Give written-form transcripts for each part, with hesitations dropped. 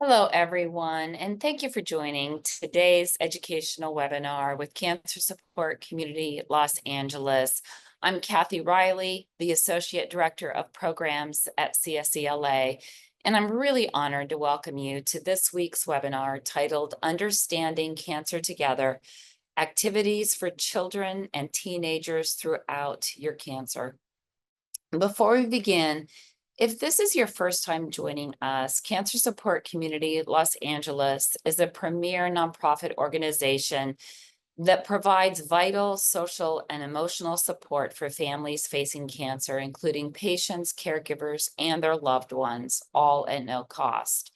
Hello, everyone, and thank you for joining today's educational webinar with Cancer Support Community Los Angeles. I'm Kathy Riley, the Associate Director of Programs at CCLS, and I'm really honored to welcome you to this week's webinar titled Understanding Cancer Together, Activities for Children and Teenagers Throughout Your Cancer. Before we begin, if this is your first time joining us, Cancer Support Community Los Angeles is a premier nonprofit organization that provides vital social and emotional support for families facing cancer, including patients, caregivers, and their loved ones, all at no cost.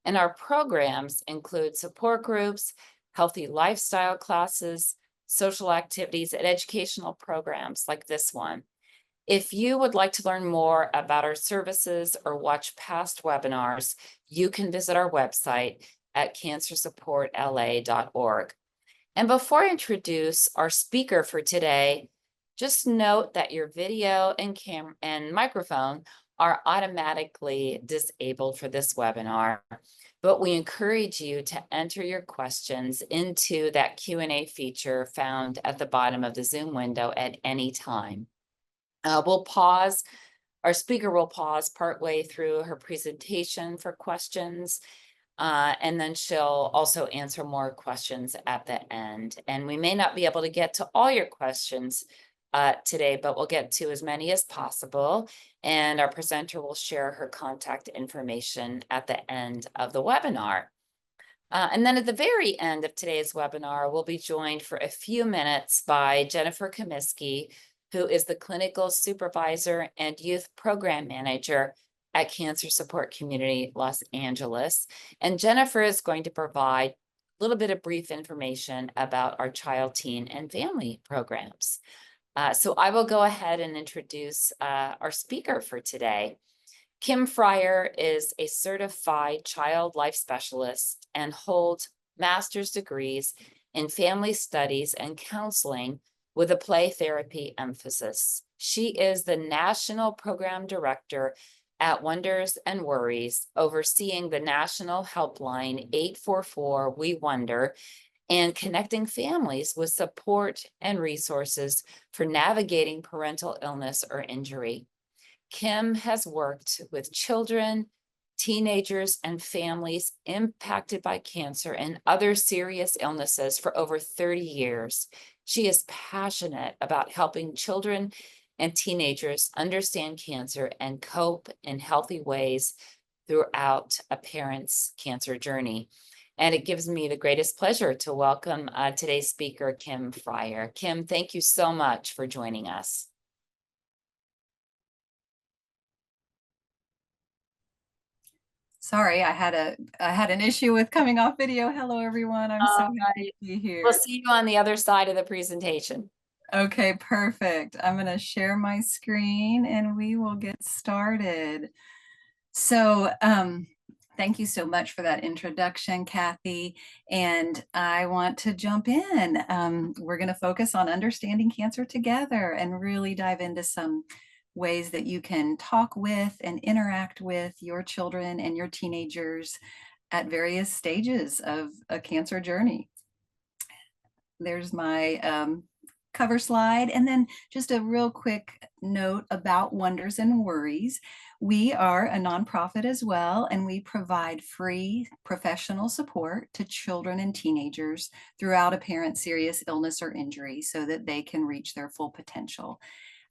And our programs include support groups, healthy lifestyle classes, social activities, and educational programs like this one. If you would like to learn more about our services or watch past webinars, you can visit our website at cancersupportla.org. And before I introduce our speaker for today, just note that your video and camera and microphone are automatically disabled for this webinar, but we encourage you to enter your questions into that Q&A feature found at the bottom of the Zoom window at any time. We'll pause. Our speaker will pause partway through her presentation for questions, and then she'll also answer more questions at the end. And we may not be able to get to all your questions today, but we'll get to as many as possible. And our presenter will share her contact information at the end of the webinar. And then at the very end of today's webinar, we'll be joined for a few minutes by Jennifer Comiskey, who is the Clinical Supervisor and Youth Program Manager at Cancer Support Community Los Angeles. And Jennifer is going to provide a little bit of brief information about our child, teen, and family programs. So I will go ahead and introduce our speaker for today. Kim Fryar is a certified child life specialist and holds master's degrees in family studies and counseling with a play therapy emphasis. She is the National Program Director at Wonders and Worries, overseeing the National Helpline 844 We Wonder and connecting families with support and resources for navigating parental illness or injury. Kim has worked with children, teenagers, and families impacted by cancer and other serious illnesses for over 30 years. She is passionate about helping children and teenagers understand cancer and cope in healthy ways throughout a parent's cancer journey. And it gives me the greatest pleasure to welcome today's speaker, Kim Fryar. Kim, thank you so much for joining us. Sorry, I had an issue with coming off video. Hello, everyone. I'm so happy to be here. We'll see you on the other side of the presentation. Okay, perfect. I'm going to share my screen and we will get started. So, thank you so much for that introduction, Kathy. And I want to jump in. We're going to focus on understanding cancer together and really dive into some ways that you can talk with and interact with your children and your teenagers at various stages of a cancer journey. There's my cover slide. And then just a real quick note about Wonders and Worries. We are a nonprofit as well, and we provide free professional support to children and teenagers throughout a parent's serious illness or injury so that they can reach their full potential.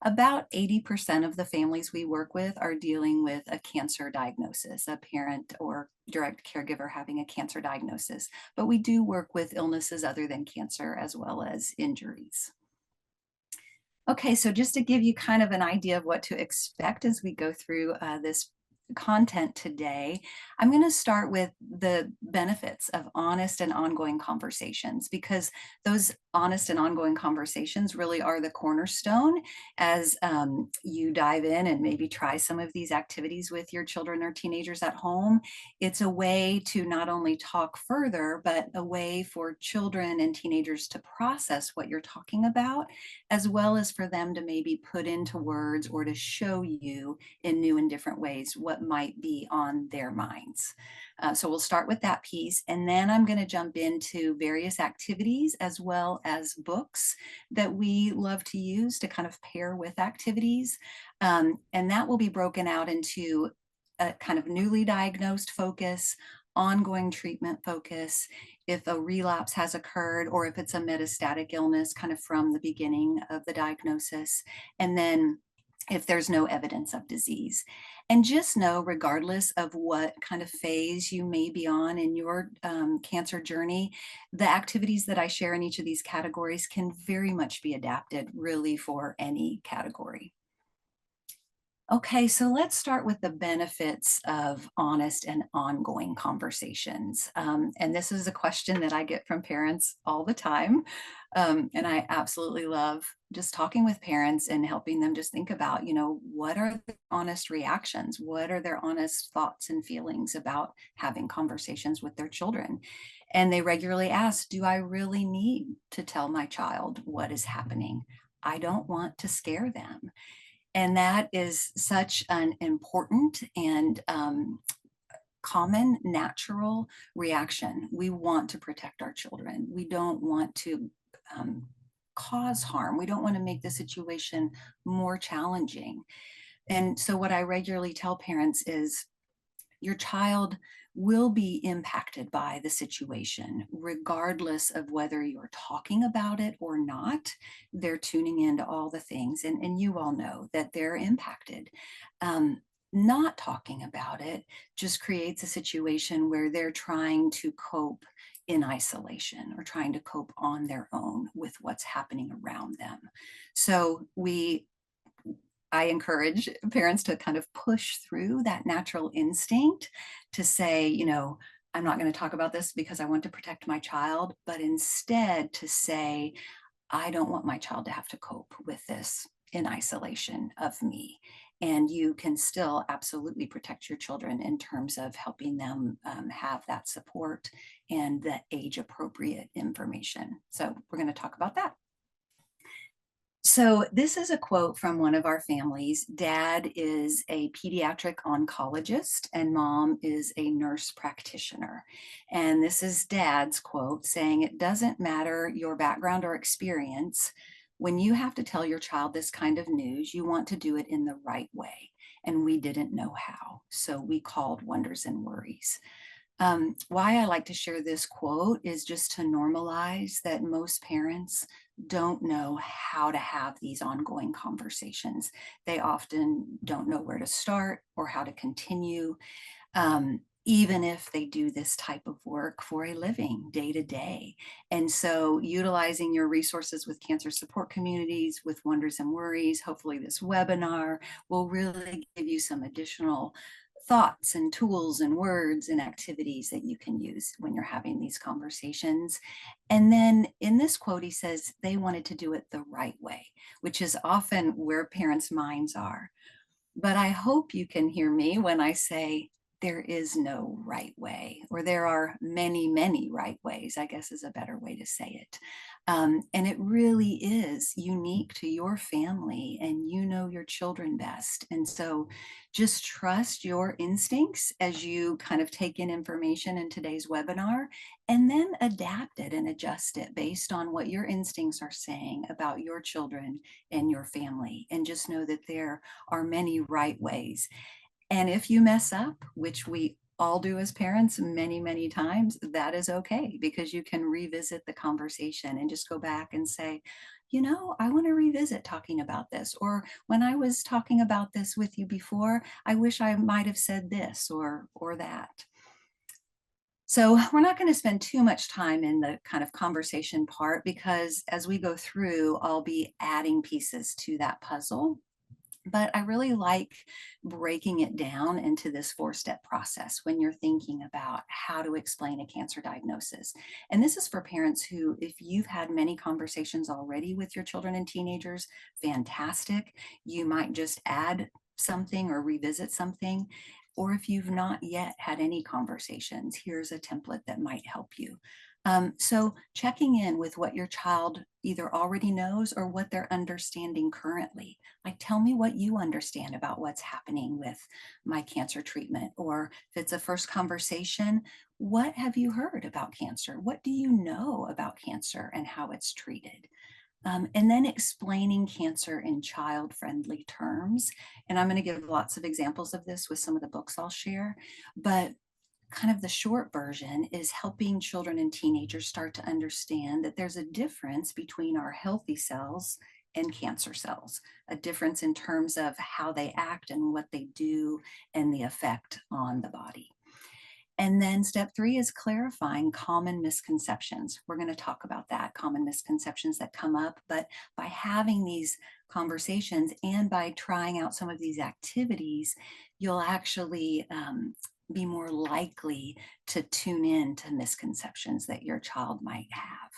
About 80% of the families we work with are dealing with a cancer diagnosis, a parent or direct caregiver having a cancer diagnosis, but we do work with illnesses other than cancer as well as injuries. Okay, so just to give you kind of an idea of what to expect as we go through this content today, I'm going to start with the benefits of honest and ongoing conversations, because those honest and ongoing conversations really are the cornerstone as you dive in and maybe try some of these activities with your children or teenagers at home. It's a way to not only talk further, but a way for children and teenagers to process what you're talking about, as well as for them to maybe put into words or to show you in new and different ways what might be on their minds. So we'll start with that piece, and then I'm going to jump into various activities as well as books that we love to use to kind of pair with activities. And that will be broken out into a kind of newly diagnosed focus, ongoing treatment focus, if a relapse has occurred, or if it's a metastatic illness kind of from the beginning of the diagnosis, and then if there's no evidence of disease. And just know, regardless of what kind of phase you may be on in your cancer journey, the activities that I share in each of these categories can very much be adapted really for any category. Okay, so let's start with the benefits of honest and ongoing conversations. And this is a question that I get from parents all the time. And I absolutely love just talking with parents and helping them just think about, what are the honest reactions? What are their honest thoughts and feelings about having conversations with their children? And they regularly ask, do I really need to tell my child what is happening? I don't want to scare them. And that is such an important and common natural reaction. We want to protect our children. We don't want to cause harm. We don't want to make the situation more challenging. And so what I regularly tell parents is your child will be impacted by the situation, regardless of whether you're talking about it or not. They're tuning into all the things, and you all know that they're impacted. Not talking about it just creates a situation where they're trying to cope in isolation or trying to cope on their own with what's happening around them. So I encourage parents to kind of push through that natural instinct to say, I'm not going to talk about this because I want to protect my child, but instead to say, I don't want my child to have to cope with this in isolation of me. And you can still absolutely protect your children in terms of helping them have that support and the age appropriate information. So we're going to talk about that. So this is a quote from one of our families. Dad is a pediatric oncologist and mom is a nurse practitioner. And this is Dad's quote saying, "It doesn't matter your background or experience. When you have to tell your child this kind of news, you want to do it in the right way. And we didn't know how. So we called Wonders and Worries." Why I like to share this quote is just to normalize that most parents don't know how to have these ongoing conversations. They often don't know where to start or how to continue, even if they do this type of work for a living day to day. And so utilizing your resources with cancer support communities, with Wonders and Worries, hopefully this webinar will really give you some additional thoughts and tools and words and activities that you can use when you're having these conversations. And then in this quote, he says they wanted to do it the right way, which is often where parents' minds are. But I hope you can hear me when I say there is no right way, or there are many, many right ways, I guess is a better way to say it. And it really is unique to your family, and you know your children best. And so just trust your instincts as you kind of take in information in today's webinar, and then adapt it and adjust it based on what your instincts are saying about your children and your family. And just know that there are many right ways. And if you mess up, which we all do as parents many, many times, that is okay, because you can revisit the conversation and just go back and say, I want to revisit talking about this. Or when I was talking about this with you before, I wish I might have said this or that. So we're not going to spend too much time in the kind of conversation part, because as we go through, I'll be adding pieces to that puzzle. But I really like breaking it down into this 4-step process when you're thinking about how to explain a cancer diagnosis. And this is for parents who, if you've had many conversations already with your children and teenagers, fantastic. You might just add something or revisit something. Or if you've not yet had any conversations, here's a template that might help you. So checking in with what your child either already knows or what they're understanding currently. Like, tell me what you understand about what's happening with my cancer treatment. Or if it's a first conversation, what have you heard about cancer? What do you know about cancer and how it's treated? And then explaining cancer in child-friendly terms. And I'm going to give lots of examples of this with some of the books I'll share. But kind of the short version is helping children and teenagers start to understand that there's a difference between our healthy cells and cancer cells, a difference in terms of how they act and what they do and the effect on the body. And then step 3 is clarifying common misconceptions. We're going to talk about that, common misconceptions that come up, but by having these conversations and by trying out some of these activities, you'll actually be more likely to tune in to misconceptions that your child might have.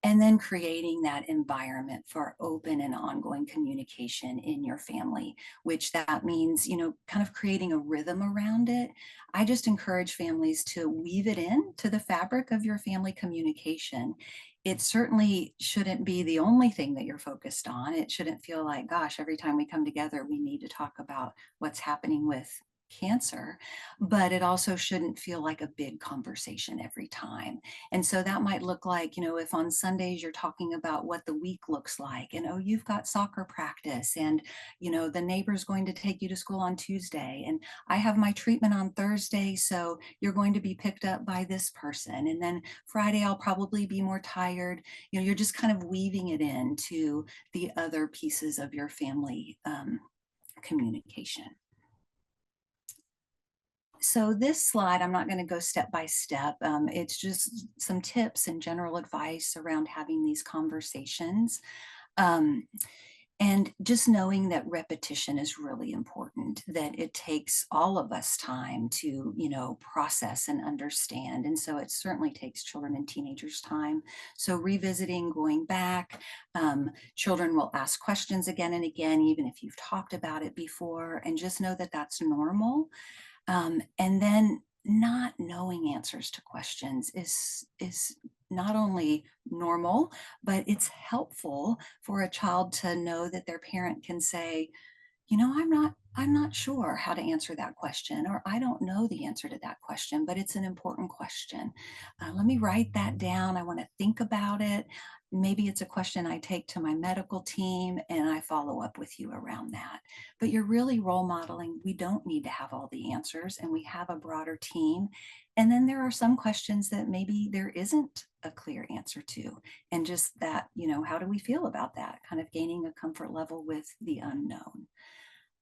And then creating that environment for open and ongoing communication in your family, which that means, kind of creating a rhythm around it. I just encourage families to weave it in to the fabric of your family communication. It certainly shouldn't be the only thing that you're focused on. It shouldn't feel like, gosh, every time we come together, we need to talk about what's happening with cancer, but it also shouldn't feel like a big conversation every time. And so that might look like, if on Sundays you're talking about what the week looks like, and oh, you've got soccer practice, and the neighbor's going to take you to school on Tuesday, and I have my treatment on Thursday, so you're going to be picked up by this person. And then Friday I'll probably be more tired. You're just kind of weaving it into the other pieces of your family communication. So this slide, I'm not going to go step by step. It's just some tips and general advice around having these conversations. Um, and just knowing that repetition is really important, that it takes all of us time to, process and understand. And so it certainly takes children and teenagers time. So revisiting, going back, children will ask questions again and again, even if you've talked about it before, and just know that that's normal. And then not knowing answers to questions is not only normal, but it's helpful for a child to know that their parent can say, I'm not sure how to answer that question, or I don't know the answer to that question, but it's an important question. Let me write that down. I want to think about it. Maybe it's a question I take to my medical team and I follow up with you around that. But you're really role modeling. We don't need to have all the answers, and we have a broader team. And then there are some questions that maybe there isn't a clear answer to. And just that, how do we feel about that? Kind of gaining a comfort level with the unknown.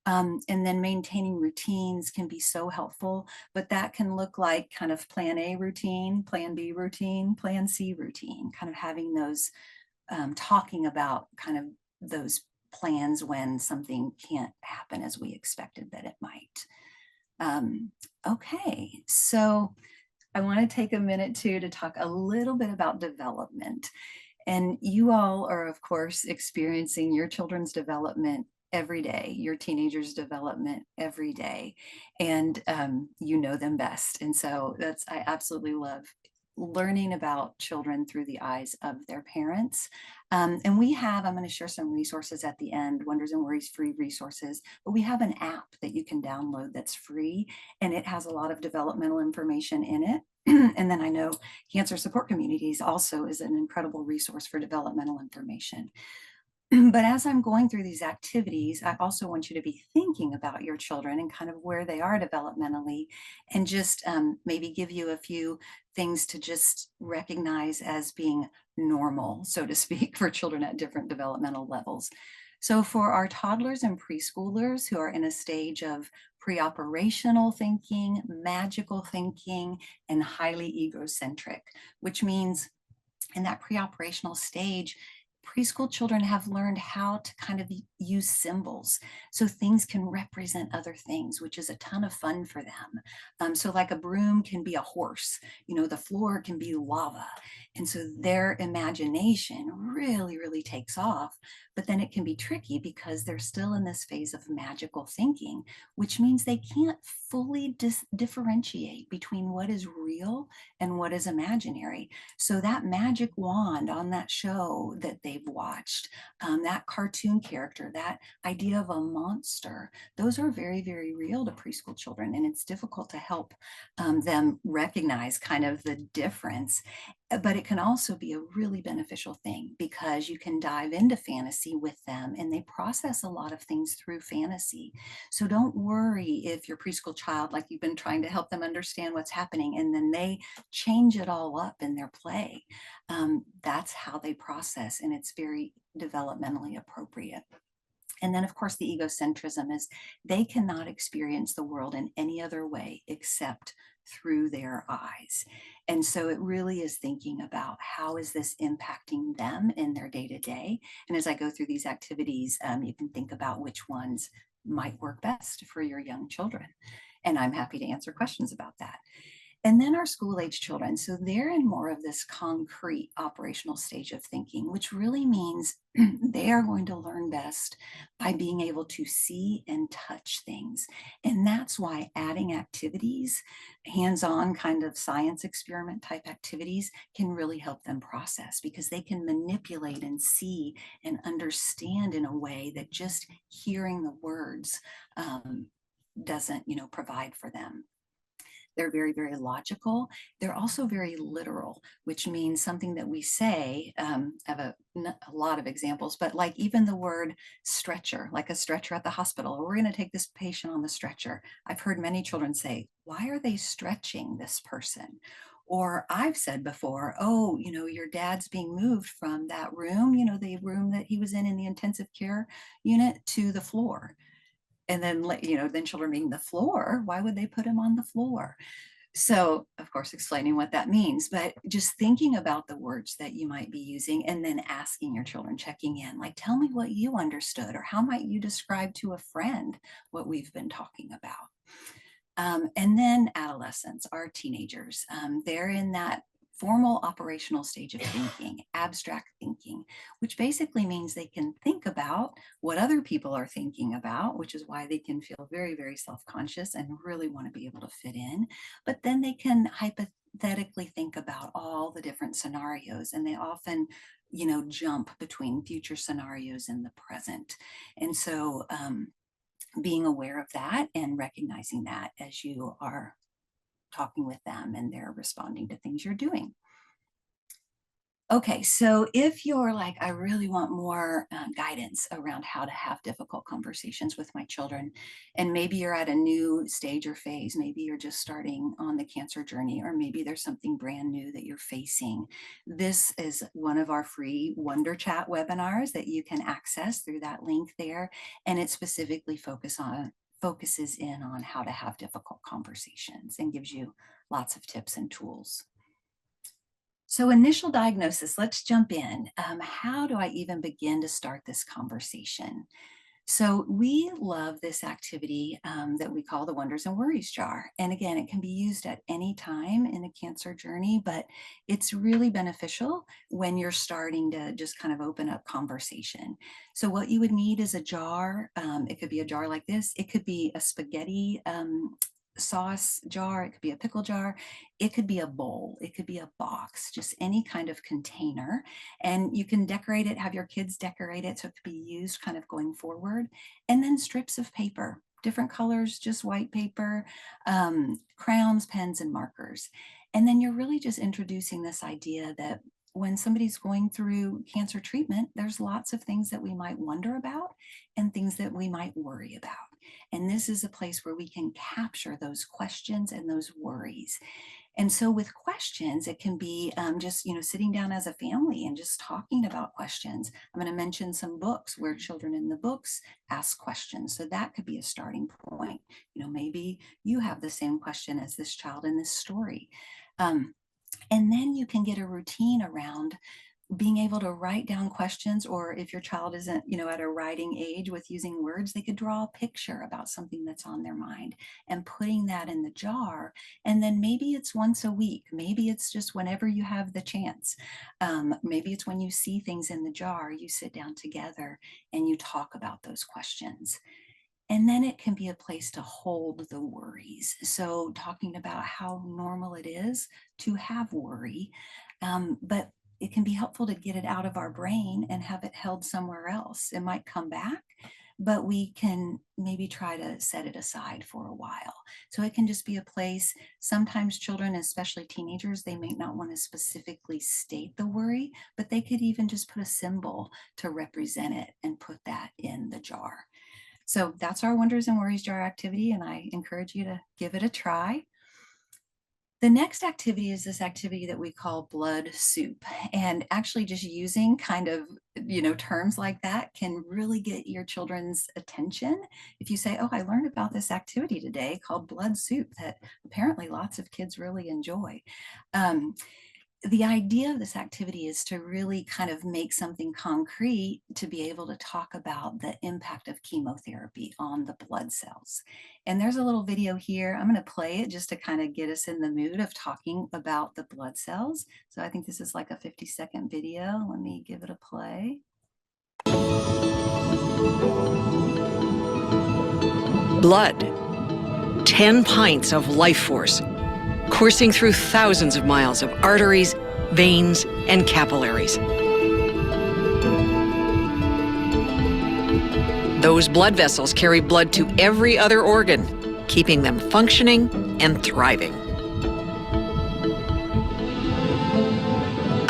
And then maintaining routines can be so helpful, but that can look like kind of plan A routine, plan B routine, plan C routine, kind of having those, talking about kind of those plans when something can't happen as we expected that it might. Okay, so I want to take a minute to talk a little bit about development. And you all are, of course, experiencing your children's development every day, your teenagers' development every day, and you know them best. And so I absolutely love learning about children through the eyes of their parents. And I'm going to share some resources at the end, Wonders and Worries free resources, but we have an app that you can download that's free, and it has a lot of developmental information in it. And then I know Cancer Support Communities also is an incredible resource for developmental information. But as I'm going through these activities, I also want you to be thinking about your children and kind of where they are developmentally, and just maybe give you a few things to just recognize as being normal, so to speak, for children at different developmental levels. So for our toddlers and preschoolers who are in a stage of pre-operational thinking, magical thinking, and highly egocentric, which means in that pre-operational stage, preschool children have learned how to kind of use symbols so things can represent other things, which is a ton of fun for them. So like a broom can be a horse, the floor can be lava. And so their imagination really, really takes off. But then it can be tricky because they're still in this phase of magical thinking, which means they can't fully differentiate between what is real and what is imaginary. So that magic wand on that show that they've watched, that cartoon character, that idea of a monster, those are very, very real to preschool children. And it's difficult to help them recognize kind of the difference. But it can also be a really beneficial thing because you can dive into fantasy with them and they process a lot of things through fantasy. So don't worry if your preschool child, like you've been trying to help them understand what's happening and then they change it all up in their play. That's how they process, and it's very developmentally appropriate. And then, of course, the egocentrism is they cannot experience the world in any other way except through their eyes. And so it really is thinking about how is this impacting them in their day-to-day. And as I go through these activities, you can think about which ones might work best for your young children. And I'm happy to answer questions about that. And then our school age children, so they're in more of this concrete operational stage of thinking, which really means they are going to learn best by being able to see and touch things. And that's why adding activities, hands-on kind of science experiment type activities, can really help them process because they can manipulate and see and understand in a way that just hearing the words doesn't, provide for them. They're very, very logical. They're also very literal, which means something that we say. I have a lot of examples, but like even the word stretcher, like a stretcher at the hospital, we're going to take this patient on the stretcher. I've heard many children say, why are they stretching this person? Or I've said before, oh, your dad's being moved from that room, the room that he was in the intensive care unit to the floor. And then, then children being the floor, why would they put him on the floor? So, of course, explaining what that means, but just thinking about the words that you might be using and then asking your children, checking in, like, tell me what you understood, or how might you describe to a friend what we've been talking about? And then adolescents, our teenagers, they're in that formal operational stage of thinking, abstract thinking, which basically means they can think about what other people are thinking about, which is why they can feel very, very self-conscious and really want to be able to fit in. But then they can hypothetically think about all the different scenarios, and they often jump between future scenarios and the present. And so being aware of that and recognizing that as you are talking with them and they're responding to things you're doing. Okay, so if you're like, I really want more guidance around how to have difficult conversations with my children, and maybe you're at a new stage or phase, maybe you're just starting on the cancer journey, or maybe there's something brand new that you're facing, this is one of our free WonderChat webinars that you can access through that link there, and it specifically focuses in on how to have difficult conversations and gives you lots of tips and tools. So initial diagnosis, let's jump in. How do I even begin to start this conversation? So we love this activity that we call the Wonders and Worries jar. And again, it can be used at any time in a cancer journey, but it's really beneficial when you're starting to just kind of open up conversation. So what you would need is a jar. It could be a jar like this. It could be a spaghetti sauce jar, it could be a pickle jar, it could be a bowl, it could be a box, just any kind of container. And you can decorate it, have your kids decorate it so it could be used kind of going forward. And then strips of paper, different colors, just white paper, crayons, pens, and markers. And then you're really just introducing this idea that when somebody's going through cancer treatment, there's lots of things that we might wonder about and things that we might worry about. And this is a place where we can capture those questions and those worries. And so with questions, it can be just, sitting down as a family and just talking about questions. I'm going to mention some books where children in the books ask questions. So that could be a starting point. Maybe you have the same question as this child in this story. And then you can get a routine around being able to write down questions, or if your child isn't, at a writing age with using words, they could draw a picture about something that's on their mind and putting that in the jar. And then maybe it's once a week, maybe it's just whenever you have the chance. Maybe it's when you see things in the jar, you sit down together and you talk about those questions. And then it can be a place to hold the worries. So talking about how normal it is to have worry, but it can be helpful to get it out of our brain and have it held somewhere else. It might come back, but we can maybe try to set it aside for a while. So it can just be a place. Sometimes children, especially teenagers, they may not want to specifically state the worry, but they could even just put a symbol to represent it and put that in the jar. So that's our Wonders and Worries jar activity, and I encourage you to give it a try. The next activity is this activity that we call blood soup. And actually just using kind of, terms like that can really get your children's attention. If you say, oh, I learned about this activity today called blood soup that apparently lots of kids really enjoy. The idea of this activity is to really kind of make something concrete to be able to talk about the impact of chemotherapy on the blood cells. And there's a little video here. I'm going to play it just to kind of get us in the mood of talking about the blood cells. So I think this is like a 50-second video. Let me give it a play. Blood. 10 pints of life force, coursing through thousands of miles of arteries, veins, and capillaries. Those blood vessels carry blood to every other organ, keeping them functioning and thriving.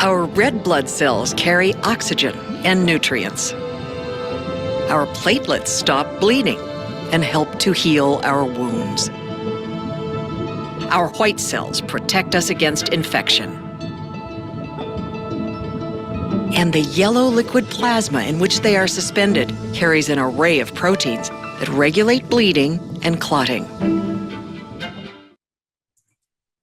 Our red blood cells carry oxygen and nutrients. Our platelets stop bleeding and help to heal our wounds. Our white cells protect us against infection. And the yellow liquid plasma in which they are suspended carries an array of proteins that regulate bleeding and clotting.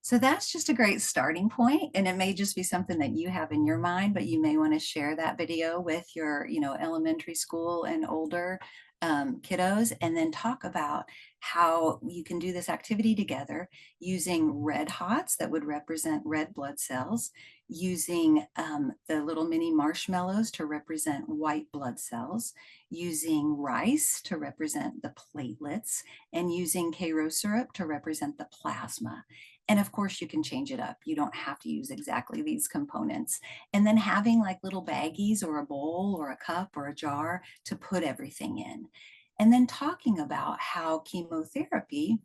So that's just a great starting point, and it may just be something that you have in your mind, but you may want to share that video with your, elementary school and older kiddos, and then talk about how you can do this activity together using red hots that would represent red blood cells, using the little mini marshmallows to represent white blood cells, using rice to represent the platelets, and using Karo syrup to represent the plasma. And of course, you can change it up. You don't have to use exactly these components. And then having like little baggies or a bowl or a cup or a jar to put everything in. And then talking about how chemotherapy,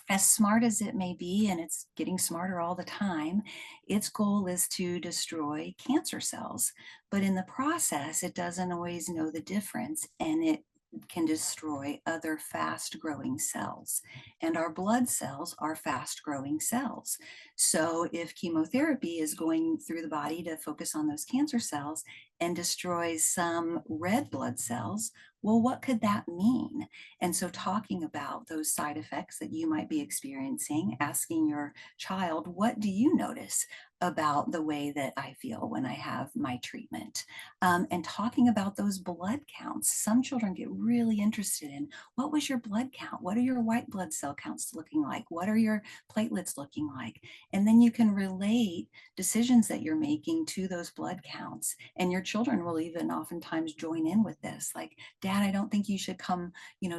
as smart as it may be, and it's getting smarter all the time, its goal is to destroy cancer cells. But in the process, it doesn't always know the difference, and it can destroy other fast-growing cells. And our blood cells are fast-growing cells. So if chemotherapy is going through the body to focus on those cancer cells and destroys some red blood cells, well, what could that mean? And so talking about those side effects that you might be experiencing, asking your child, what do you notice about the way that I feel when I have my treatment? And talking about those blood counts. Some children get really interested in, what was your blood count? What are your white blood cell counts looking like? What are your platelets looking like? And then you can relate decisions that you're making to those blood counts. And your children will even oftentimes join in with this, like, Dad, I don't think you should come,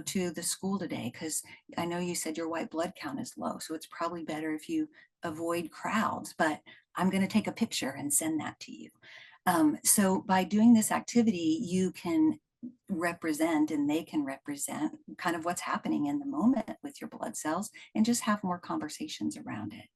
to the school today because I know you said your white blood count is low. So it's probably better if you avoid crowds, but I'm going to take a picture and send that to you. So by doing this activity, you can represent and they can represent kind of what's happening in the moment with your blood cells and just have more conversations around it.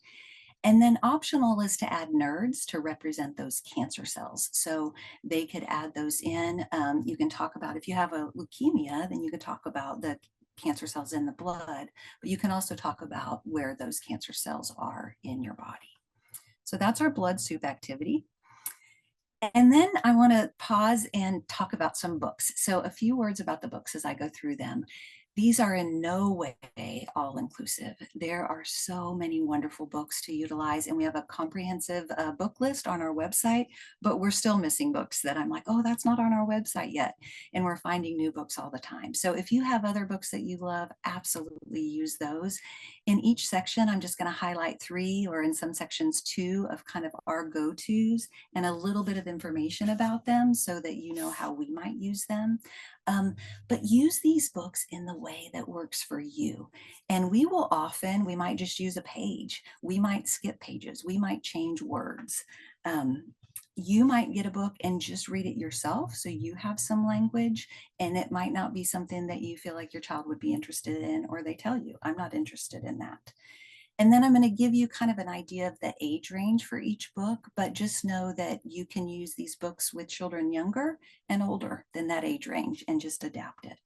And then optional is to add nerds to represent those cancer cells. So they could add those in. You can talk about, if you have a leukemia, then you could talk about the cancer cells in the blood, but you can also talk about where those cancer cells are in your body. So that's our blood soup activity. And then I want to pause and talk about some books. So a few words about the books as I go through them. These are in no way all inclusive. There are so many wonderful books to utilize, and we have a comprehensive book list on our website, but we're still missing books that I'm like, oh, that's not on our website yet. And we're finding new books all the time. So if you have other books that you love, absolutely use those. In each section, I'm just going to highlight 3, or in some sections 2, of kind of our go-tos and a little bit of information about them so that you know how we might use them. But use these books in the way that works for you. And we might just use a page. We might skip pages. We might change words. You might get a book and just read it yourself, so you have some language, and it might not be something that you feel like your child would be interested in, or they tell you, I'm not interested in that. And then I'm going to give you kind of an idea of the age range for each book, but just know that you can use these books with children younger and older than that age range and just adapt it.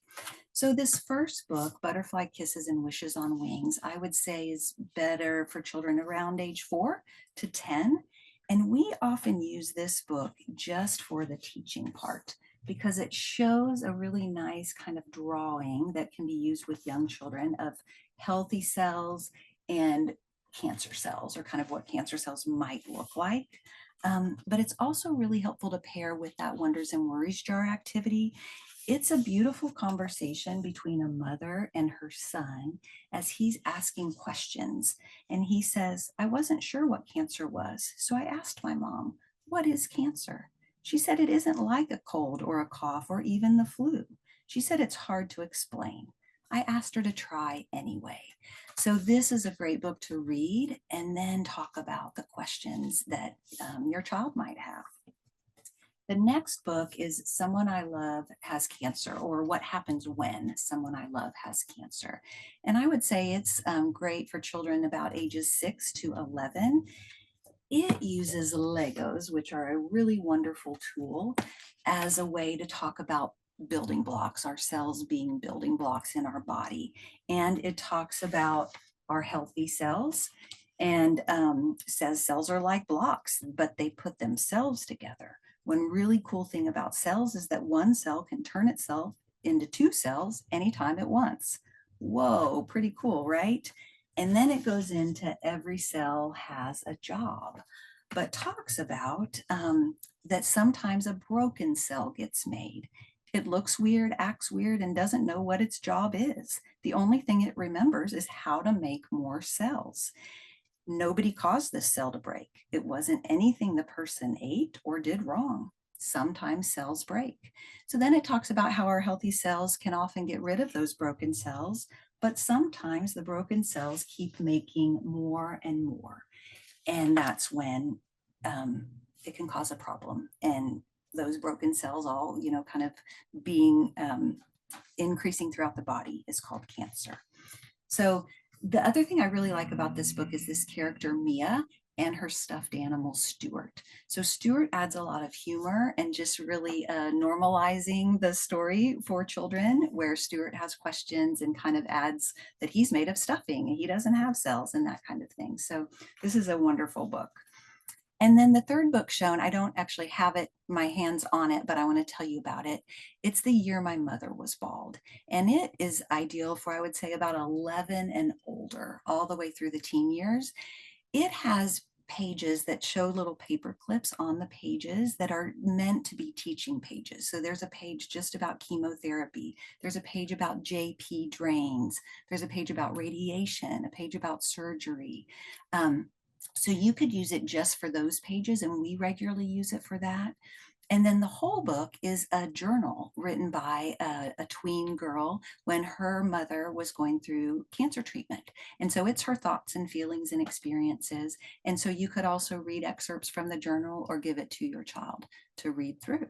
So this first book, Butterfly Kisses and Wishes on Wings, I would say is better for children around age 4 to 10. And we often use this book just for the teaching part, because it shows a really nice kind of drawing that can be used with young children of healthy cells and cancer cells, or kind of what cancer cells might look like. But it's also really helpful to pair with that Wonders and Worries jar activity. It's a beautiful conversation between a mother and her son as he's asking questions. And he says, I wasn't sure what cancer was, so I asked my mom, what is cancer? She said it isn't like a cold or a cough or even the flu. She said it's hard to explain. I asked her to try anyway. So this is a great book to read and then talk about the questions that your child might have. The next book is Someone I Love Has Cancer, or What Happens When Someone I Love Has Cancer. And I would say it's great for children about ages 6 to 11. It uses Legos, which are a really wonderful tool, as a way to talk about building blocks, our cells being building blocks in our body. And it talks about our healthy cells, and says cells are like blocks, but they put themselves together. One really cool thing about cells is that one cell can turn itself into 2 cells anytime it wants. Whoa, pretty cool, right? And then it goes into every cell has a job, but talks about that sometimes a broken cell gets made. It looks weird, acts weird, and doesn't know what its job is. The only thing it remembers is how to make more cells. Nobody caused this cell to break. It wasn't anything the person ate or did wrong. Sometimes cells break. So then it talks about how our healthy cells can often get rid of those broken cells, but sometimes the broken cells keep making more and more. And that's when it can cause a problem. And those broken cells all, kind of being increasing throughout the body is called cancer. So the other thing I really like about this book is this character, Mia, and her stuffed animal, Stuart. So Stuart adds a lot of humor and just really normalizing the story for children, where Stuart has questions and kind of adds that he's made of stuffing and he doesn't have cells and that kind of thing. So this is a wonderful book. And then the third book shown, I don't actually have my hands on it, but I want to tell you about it. It's The Year My Mother Was Bald. And it is ideal for, I would say, about 11 and older, all the way through the teen years. It has pages that show little paper clips on the pages that are meant to be teaching pages. So there's a page just about chemotherapy. There's a page about JP drains. There's a page about radiation, a page about surgery. So you could use it just for those pages, and we regularly use it for that. And then the whole book is a journal written by a tween girl when her mother was going through cancer treatment. And so it's her thoughts and feelings and experiences. And so you could also read excerpts from the journal or give it to your child to read through.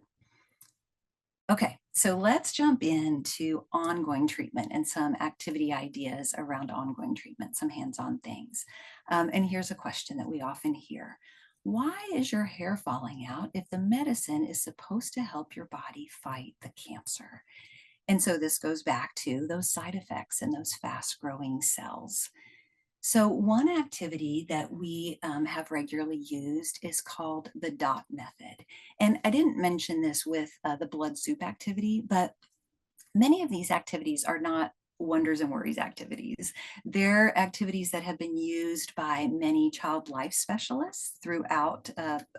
Okay, so let's jump into ongoing treatment and some activity ideas around ongoing treatment, some hands-on things. And here's a question that we often hear. Why is your hair falling out if the medicine is supposed to help your body fight the cancer? And so this goes back to those side effects and those fast-growing cells. So one activity that we have regularly used is called the DOT method. And I didn't mention this with the blood soup activity, but many of these activities are not Wonders and Worries activities. They're activities that have been used by many child life specialists throughout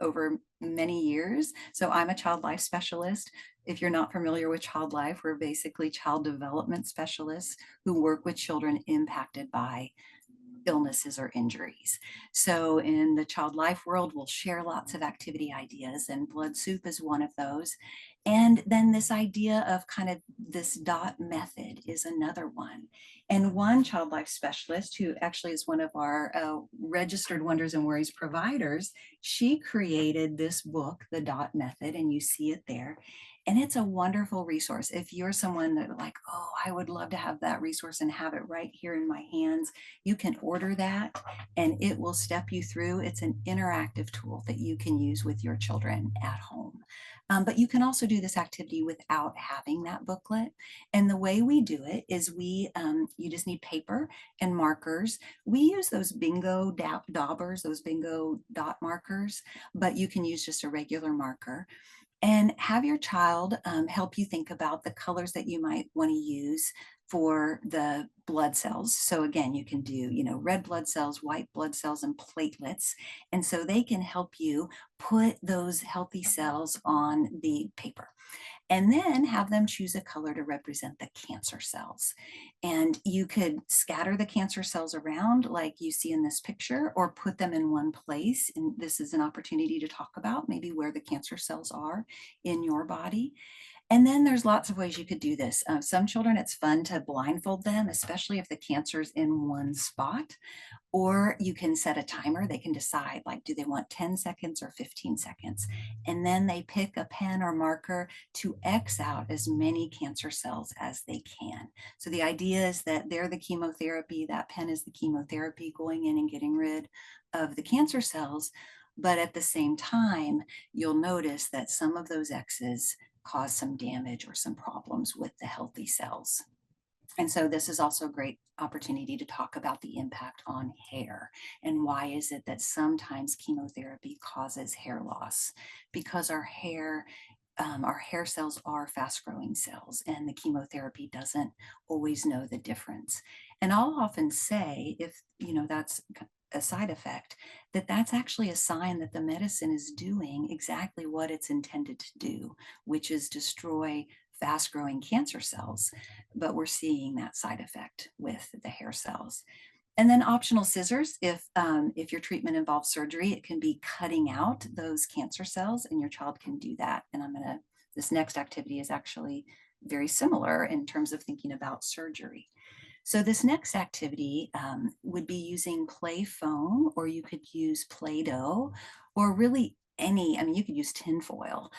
over many years. So I'm a child life specialist. If you're not familiar with child life, we're basically child development specialists who work with children impacted by illnesses or injuries. So in the child life world, we'll share lots of activity ideas, and blood soup is one of those. And then this idea of kind of this dot method is another one. And one child life specialist, who actually is one of our registered Wonders and Worries providers, she created this book, The Dot Method, and you see it there. And it's a wonderful resource. If you're someone that like, oh, I would love to have that resource and have it right here in my hands, you can order that and it will step you through. It's an interactive tool that you can use with your children at home. But you can also do this activity without having that booklet. And the way we do it is you just need paper and markers. We use those bingo daubers, those bingo dot markers, but you can use just a regular marker. And have your child help you think about the colors that you might want to use for the blood cells. So again, you can do, red blood cells, white blood cells, and platelets. And so they can help you put those healthy cells on the paper. And then have them choose a color to represent the cancer cells. And you could scatter the cancer cells around like you see in this picture, or put them in one place. And this is an opportunity to talk about maybe where the cancer cells are in your body. And then there's lots of ways you could do this. Some children, it's fun to blindfold them, especially if the cancer's in one spot. Or you can set a timer. They can decide, like, do they want 10 seconds or 15 seconds? And then they pick a pen or marker to X out as many cancer cells as they can. So the idea is that they're the chemotherapy, that pen is the chemotherapy going in and getting rid of the cancer cells. But at the same time, you'll notice that some of those X's cause some damage or some problems with the healthy cells. And so this is also a great opportunity to talk about the impact on hair. And why is it that sometimes chemotherapy causes hair loss? Because our hair cells are fast growing cells, and the chemotherapy doesn't always know the difference. And I'll often say, if that's a side effect, that's actually a sign that the medicine is doing exactly what it's intended to do, which is destroy fast growing cancer cells. But we're seeing that side effect with the hair cells. And then optional scissors, if your treatment involves surgery, it can be cutting out those cancer cells, and your child can do that. And this next activity is actually very similar in terms of thinking about surgery. So this next activity would be using play foam, or you could use Play-Doh, or really you could use tinfoil,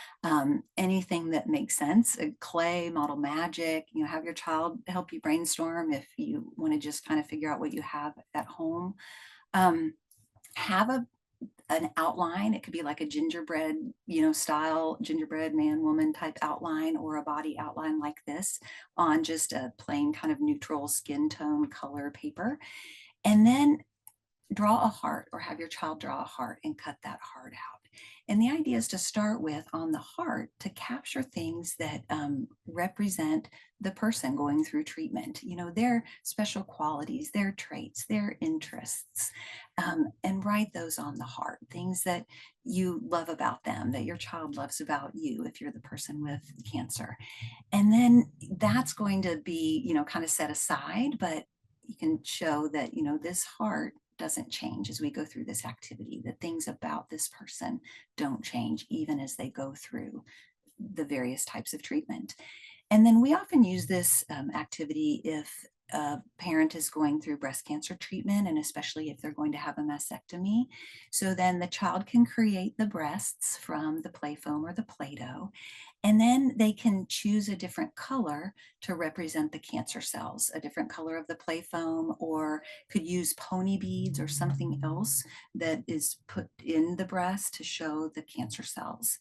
anything that makes sense, clay, model magic, have your child help you brainstorm if you want to just kind of figure out what you have at home. Have an outline. It could be like a gingerbread, style gingerbread man, woman type outline, or a body outline like this on just a plain kind of neutral skin tone color paper. And then draw a heart, or have your child draw a heart and cut that heart out. And the idea is to start with, on the heart, to capture things that represent the person going through treatment, their special qualities, their traits, their interests, and write those on the heart, things that you love about them, that your child loves about you if you're the person with cancer. And then that's going to be, kind of set aside, but you can show that, this heart doesn't change as we go through this activity, that things about this person don't change even as they go through the various types of treatment. And then we often use this activity if a parent is going through breast cancer treatment, and especially if they're going to have a mastectomy. So then the child can create the breasts from the play foam or the Play-Doh, and then they can choose a different color to represent the cancer cells, a different color of the play foam, or could use pony beads or something else that is put in the breast to show the cancer cells.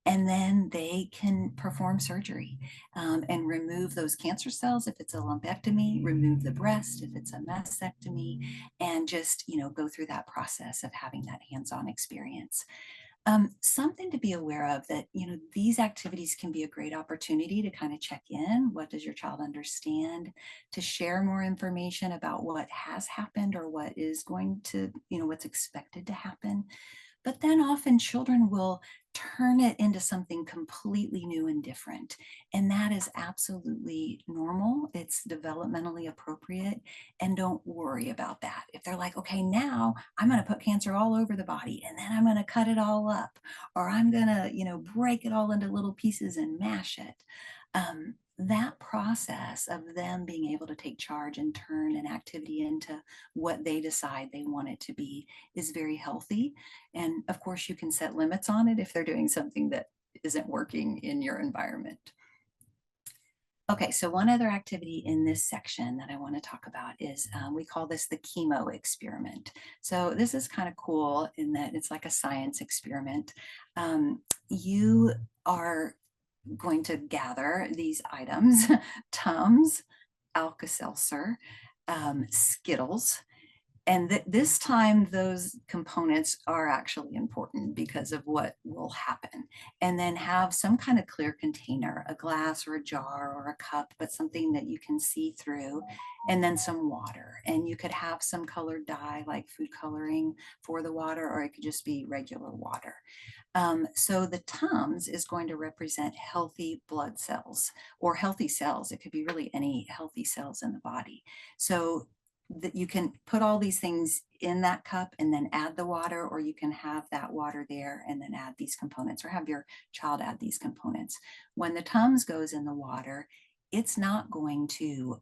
And then they can perform surgery and remove those cancer cells. If it's a lumpectomy, remove the breast. If it's a mastectomy, and just, go through that process of having that hands-on experience. Something to be aware of that, these activities can be a great opportunity to kind of check in. What does your child understand? To share more information about what has happened or what is going to, what's expected to happen. But then often children will turn it into something completely new and different. And that is absolutely normal. It's developmentally appropriate. And don't worry about that. If they're like, okay, now I'm going to put cancer all over the body and then I'm going to cut it all up, or I'm going to, break it all into little pieces and mash it. That process of them being able to take charge and turn an activity into what they decide they want it to be is very healthy. And of course, you can set limits on it if they're doing something that isn't working in your environment. Okay, so one other activity in this section that I want to talk about is we call this the chemo experiment. So this is kind of cool in that it's like a science experiment. You are going to gather these items, Tums, Alka-Seltzer, Skittles, and this time those components are actually important because of what will happen. And then have some kind of clear container, a glass or a jar or a cup, but something that you can see through, and then some water. And you could have some colored dye like food coloring for the water, or it could just be regular water. So the Tums is going to represent healthy blood cells or healthy cells. It could be really any healthy cells in the body. So that you can put all these things in that cup and then add the water, or you can have that water there and then add these components, or have your child add these components. When the Tums goes in the water, it's not going to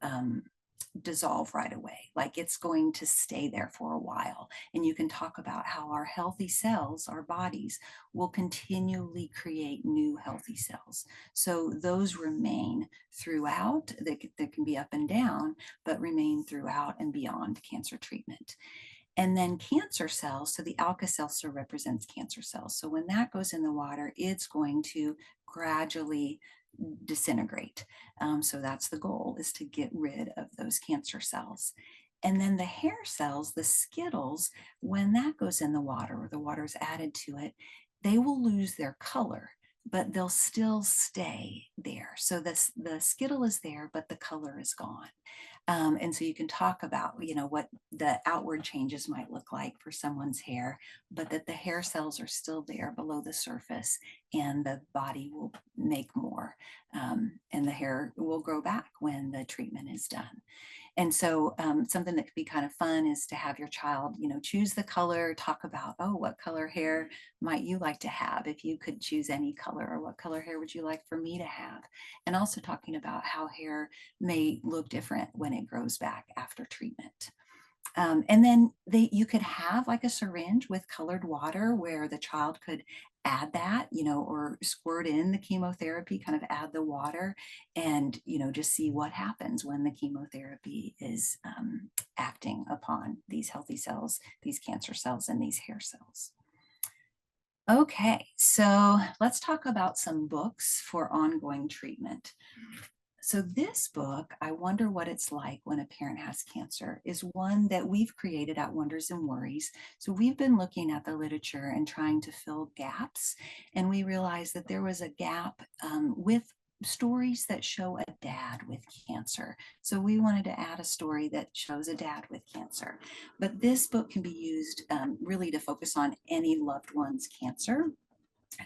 dissolve right away. Like, it's going to stay there for a while. And you can talk about how our healthy cells, our bodies, will continually create new healthy cells. So those remain throughout. They can be up and down, but remain throughout and beyond cancer treatment. And then cancer cells, so the Alka-Seltzer represents cancer cells. So when that goes in the water, it's going to gradually disintegrate. So that's the goal, is to get rid of those cancer cells. And then the hair cells, the Skittles, when that goes in the water or the water is added to it, they will lose their color, but they'll still stay there. So the Skittle is there, but the color is gone. And so you can talk about, what the outward changes might look like for someone's hair, but that the hair cells are still there below the surface, and the body will make more, and the hair will grow back when the treatment is done. And so something that could be kind of fun is to have your child, choose the color, talk about, oh, what color hair might you like to have if you could choose any color, or what color hair would you like for me to have? And also talking about how hair may look different when it grows back after treatment. And then you could have like a syringe with colored water where the child could add that, or squirt in the chemotherapy, kind of add the water, and, just see what happens when the chemotherapy is acting upon these healthy cells, these cancer cells, and these hair cells. Okay, so let's talk about some books for ongoing treatment. So this book, I Wonder What It's Like When a Parent Has Cancer, is one that we've created at Wonders and Worries. So we've been looking at the literature and trying to fill gaps. And we realized that there was a gap with stories that show a dad with cancer. So we wanted to add a story that shows a dad with cancer. But this book can be used really to focus on any loved one's cancer.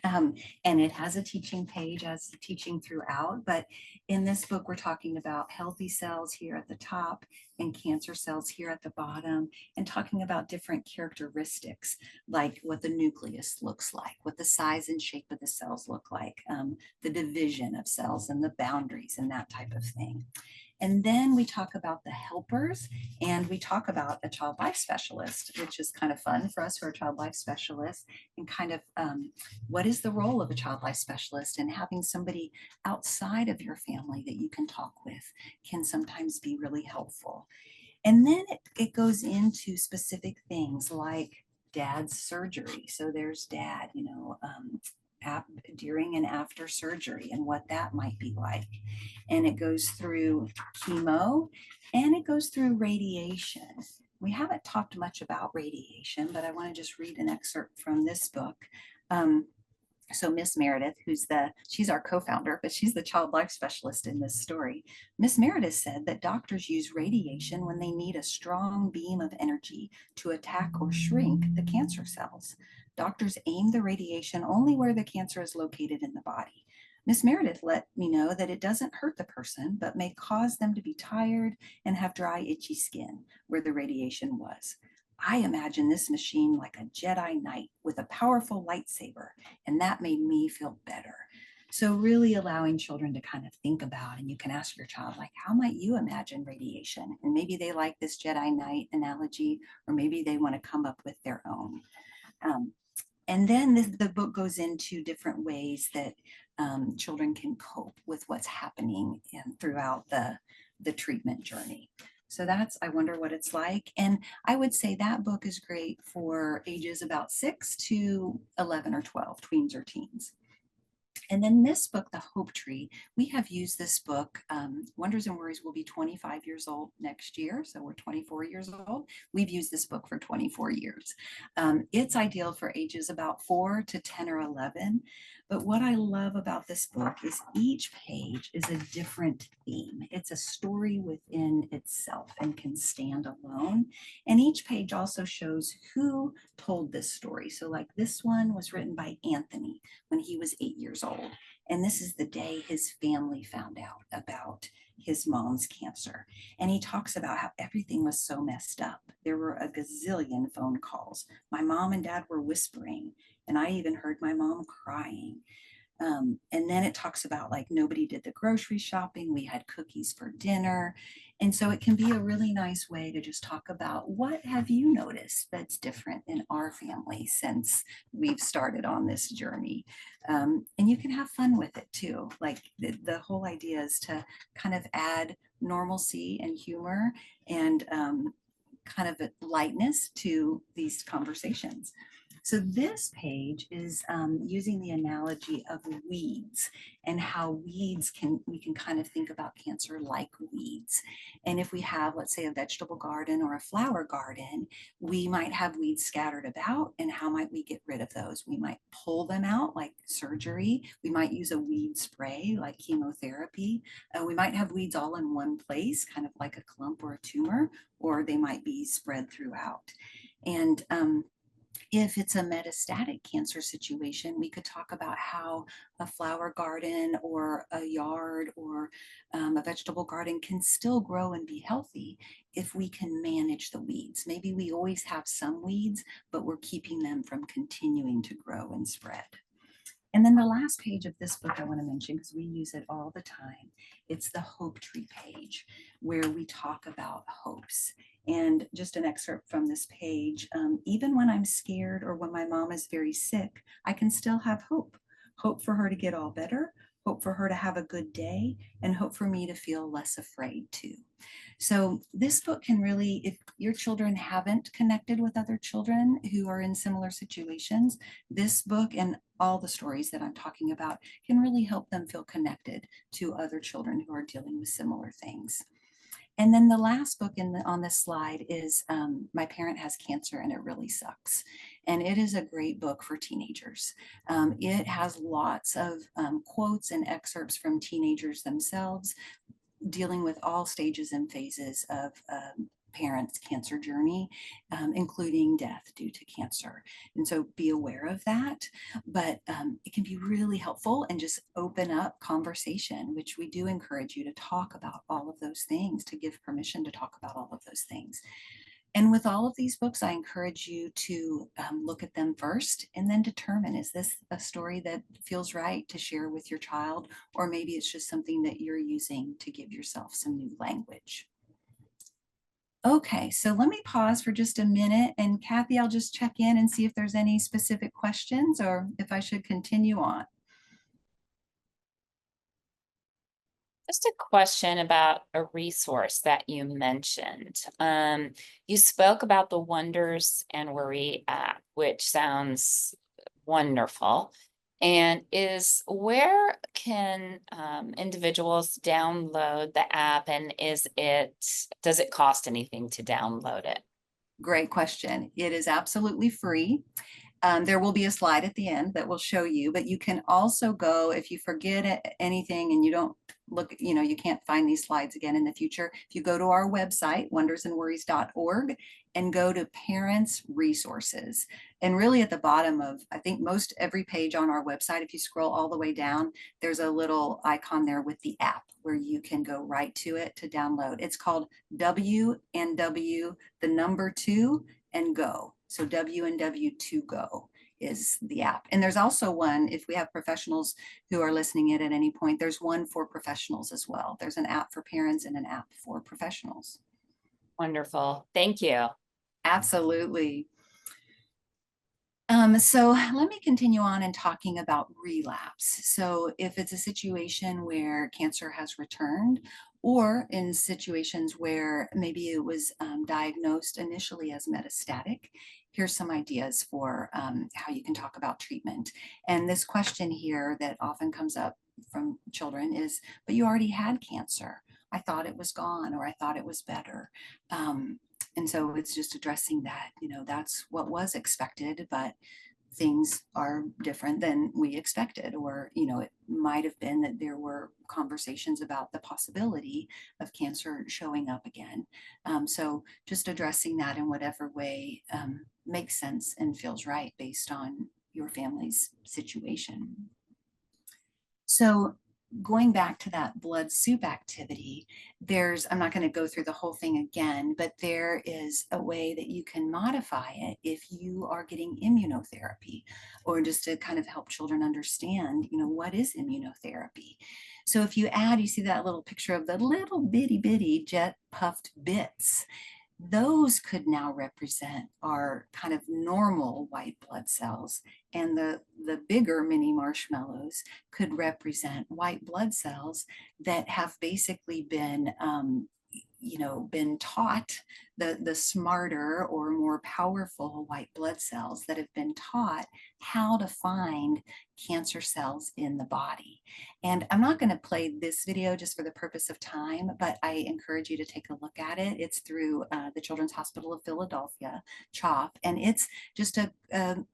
And it has a teaching page as teaching throughout, but in this book, we're talking about healthy cells here at the top and cancer cells here at the bottom, and talking about different characteristics, like what the nucleus looks like, what the size and shape of the cells look like, the division of cells and the boundaries and that type of thing. And then we talk about the helpers, and we talk about a child life specialist, which is kind of fun for us who are child life specialists, and kind of what is the role of a child life specialist, and having somebody outside of your family that you can talk with can sometimes be really helpful. And then it goes into specific things like dad's surgery. So there's dad, during and after surgery and what that might be like. And it goes through chemo, and it goes through radiation. We haven't talked much about radiation, but I want to just read an excerpt from this book. So Miss Meredith, she's our co-founder, but she's the child life specialist in this story. Miss Meredith said that doctors use radiation when they need a strong beam of energy to attack or shrink the cancer cells. Doctors aim the radiation only where the cancer is located in the body. Miss Meredith let me know that it doesn't hurt the person, but may cause them to be tired and have dry, itchy skin where the radiation was. I imagine this machine like a Jedi Knight with a powerful lightsaber, and that made me feel better. So really allowing children to kind of think about, and you can ask your child, like, how might you imagine radiation? And maybe they like this Jedi Knight analogy, or maybe they want to come up with their own. And then the book goes into different ways that children can cope with what's happening throughout the treatment journey. So that's, I wonder what it's like. And I would say that book is great for ages about 6 to 11 or 12, tweens or teens. And then this book, The Hope Tree, we have used this book. Wonders and Worries will be 25 years old next year. So we're 24 years old. We've used this book for 24 years. It's ideal for ages about 4 to 10 or 11. But what I love about this book is each page is a different theme. It's a story within itself and can stand alone. And each page also shows who told this story. So like this one was written by Anthony when he was 8 years old. And this is the day his family found out about his mom's cancer. And he talks about how everything was so messed up. There were a gazillion phone calls. My mom and dad were whispering, and I even heard my mom crying. And then it talks about like nobody did the grocery shopping. We had cookies for dinner. And so it can be a really nice way to just talk about what have you noticed that's different in our family since we've started on this journey. And you can have fun with it too. Like the whole idea is to kind of add normalcy and humor and kind of a lightness to these conversations. So this page is using the analogy of weeds and how we can kind of think about cancer like weeds. And if we have, let's say, a vegetable garden or a flower garden, we might have weeds scattered about, and how might we get rid of those? We might pull them out like surgery. We might use a weed spray like chemotherapy. We might have weeds all in one place, kind of like a clump or a tumor, or they might be spread throughout. And if it's a metastatic cancer situation, we could talk about how a flower garden or a yard or a vegetable garden can still grow and be healthy if we can manage the weeds. Maybe we always have some weeds, but we're keeping them from continuing to grow and spread. And then the last page of this book I want to mention, because we use it all the time, it's the Hope Tree page, where we talk about hopes. And just an excerpt from this page, even when I'm scared or when my mom is very sick, I can still have hope. Hope for her to get all better, hope for her to have a good day, and hope for me to feel less afraid too. So this book can really, if your children haven't connected with other children who are in similar situations, this book and all the stories that I'm talking about can really help them feel connected to other children who are dealing with similar things. And then the last book on this slide is My Parent Has Cancer and It Really Sucks. And it is a great book for teenagers. It has lots of quotes and excerpts from teenagers themselves, dealing with all stages and phases of parents' cancer journey, including death due to cancer. And so be aware of that, but it can be really helpful and just open up conversation, which we do encourage you to talk about all of those things, to give permission to talk about all of those things. And with all of these books, I encourage you to look at them first and then determine, is this a story that feels right to share with your child? Or maybe it's just something that you're using to give yourself some new language. Okay, so let me pause for just a minute. And Kathy, I'll just check in and see if there's any specific questions or if I should continue on. Just a question about a resource that you mentioned. You spoke about the Wonders and Worry app, which sounds wonderful. And where can individuals download the app, and does it cost anything to download it? Great question. It is absolutely free. There will be a slide at the end that will show you, but you can also go, if you forget anything and you don't look, you can't find these slides again in the future. If you go to our website, wondersandworries.org, and go to Parents Resources. And really at the bottom of, I think most every page on our website, if you scroll all the way down, there's a little icon there with the app where you can go right to it to download. It's called W&W, the number 2, and Go. So W&W2 Go is the app. And there's also one, if we have professionals who are listening in at any point, there's one for professionals as well. There's an app for parents and an app for professionals. Wonderful. Thank you. Absolutely. So let me continue on in talking about relapse. So if it's a situation where cancer has returned, or in situations where maybe it was diagnosed initially as metastatic, here's some ideas for how you can talk about treatment. And this question here that often comes up from children is, but you already had cancer. I thought it was gone, or I thought it was better. And so it's just addressing that, that's what was expected, but things are different than we expected. Or, it might have been that there were conversations about the possibility of cancer showing up again. So just addressing that in whatever way makes sense and feels right based on your family's situation. So going back to that blood soup activity, I'm not going to go through the whole thing again, but there is a way that you can modify it if you are getting immunotherapy, or just to kind of help children understand, what is immunotherapy. So if you see that little picture of the little bitty jet puffed bits, those could now represent our kind of normal white blood cells, and the bigger mini marshmallows could represent white blood cells that have basically been been taught, the smarter or more powerful white blood cells that have been taught how to find cancer cells in the body. And I'm not going to play this video just for the purpose of time, but I encourage you to take a look at it. It's through the Children's Hospital of Philadelphia, CHOP, and it's just about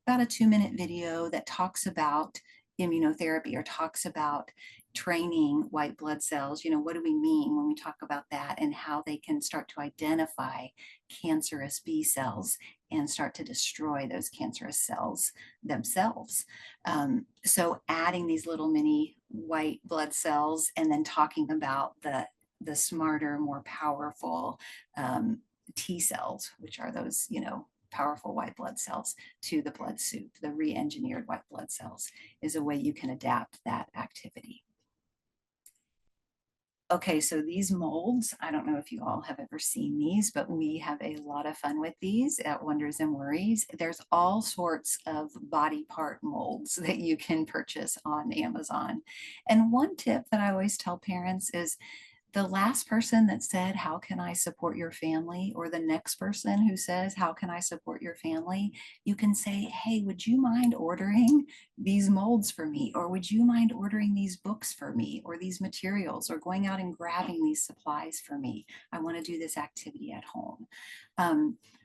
a 2-minute video that talks about immunotherapy, or talks about training white blood cells. What do we mean when we talk about that, and how they can start to identify cancerous B cells and start to destroy those cancerous cells themselves. So adding these little mini white blood cells, and then talking about the smarter, more powerful T cells, which are those, powerful white blood cells, to the blood soup, the re-engineered white blood cells, is a way you can adapt that activity. Okay, so these molds, I don't know if you all have ever seen these, but we have a lot of fun with these at Wonders and Worries. There's all sorts of body part molds that you can purchase on Amazon. And one tip that I always tell parents is, the last person that said, "How can I support your family?" or the next person who says, "How can I support your family?" you can say, "Hey, would you mind ordering these molds for me? Or would you mind ordering these books for me, or these materials, or going out and grabbing these supplies for me? I want to do this activity at home."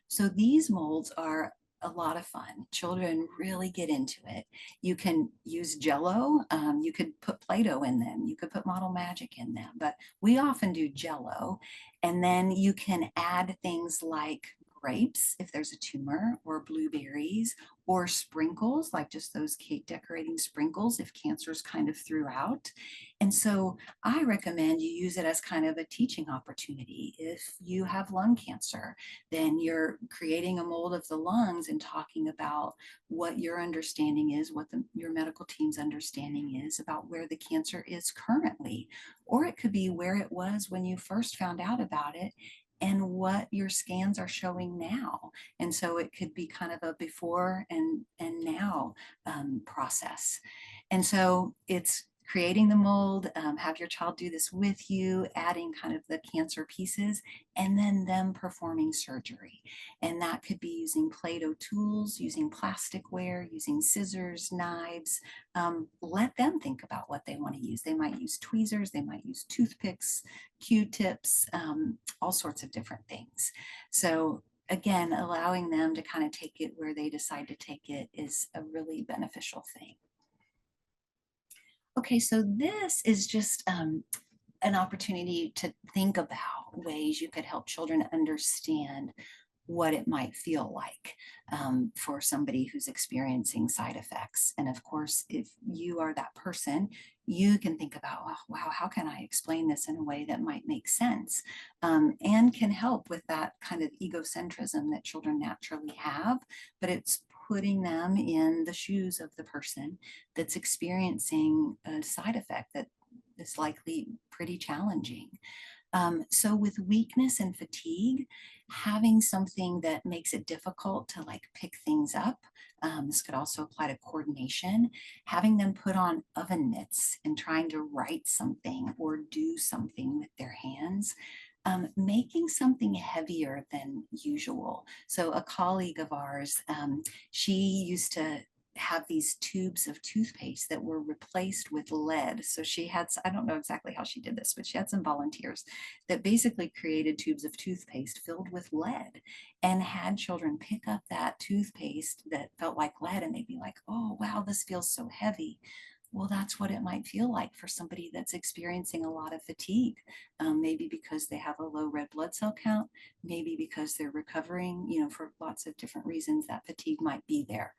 So these molds are a lot of fun. Children really get into it. You can use Jello. You could put Play-Doh in them. You could put Model Magic in them, but we often do Jello. And then you can add things like grapes if there's a tumor, or blueberries, or sprinkles, like just those cake decorating sprinkles if cancer's kind of throughout. And so I recommend you use it as kind of a teaching opportunity. If you have lung cancer, then you're creating a mold of the lungs and talking about what your understanding is, what your medical team's understanding is about where the cancer is currently. Or it could be where it was when you first found out about it, and what your scans are showing now. And so it could be kind of a before and now process. And so it's creating the mold, have your child do this with you, adding kind of the cancer pieces, and then them performing surgery. And that could be using Play-Doh tools, using plasticware, using scissors, knives. Let them think about what they want to use. They might use tweezers, they might use toothpicks, Q-tips, all sorts of different things. So again, allowing them to kind of take it where they decide to take it is a really beneficial thing. Okay, so this is just an opportunity to think about ways you could help children understand what it might feel like for somebody who's experiencing side effects. And of course, if you are that person, you can think about, oh, wow, how can I explain this in a way that might make sense and can help with that kind of egocentrism that children naturally have, but it's putting them in the shoes of the person that's experiencing a side effect that is likely pretty challenging. So with weakness and fatigue, having something that makes it difficult to like pick things up, this could also apply to coordination, having them put on oven mitts and trying to write something or do something with their hands, making something heavier than usual. So a colleague of ours, she used to have these tubes of toothpaste that were replaced with lead. So she had, I don't know exactly how she did this, but she had some volunteers that basically created tubes of toothpaste filled with lead and had children pick up that toothpaste that felt like lead and they'd be like, oh, wow, this feels so heavy. Well, that's what it might feel like for somebody that's experiencing a lot of fatigue, maybe because they have a low red blood cell count, maybe because they're recovering, for lots of different reasons that fatigue might be there.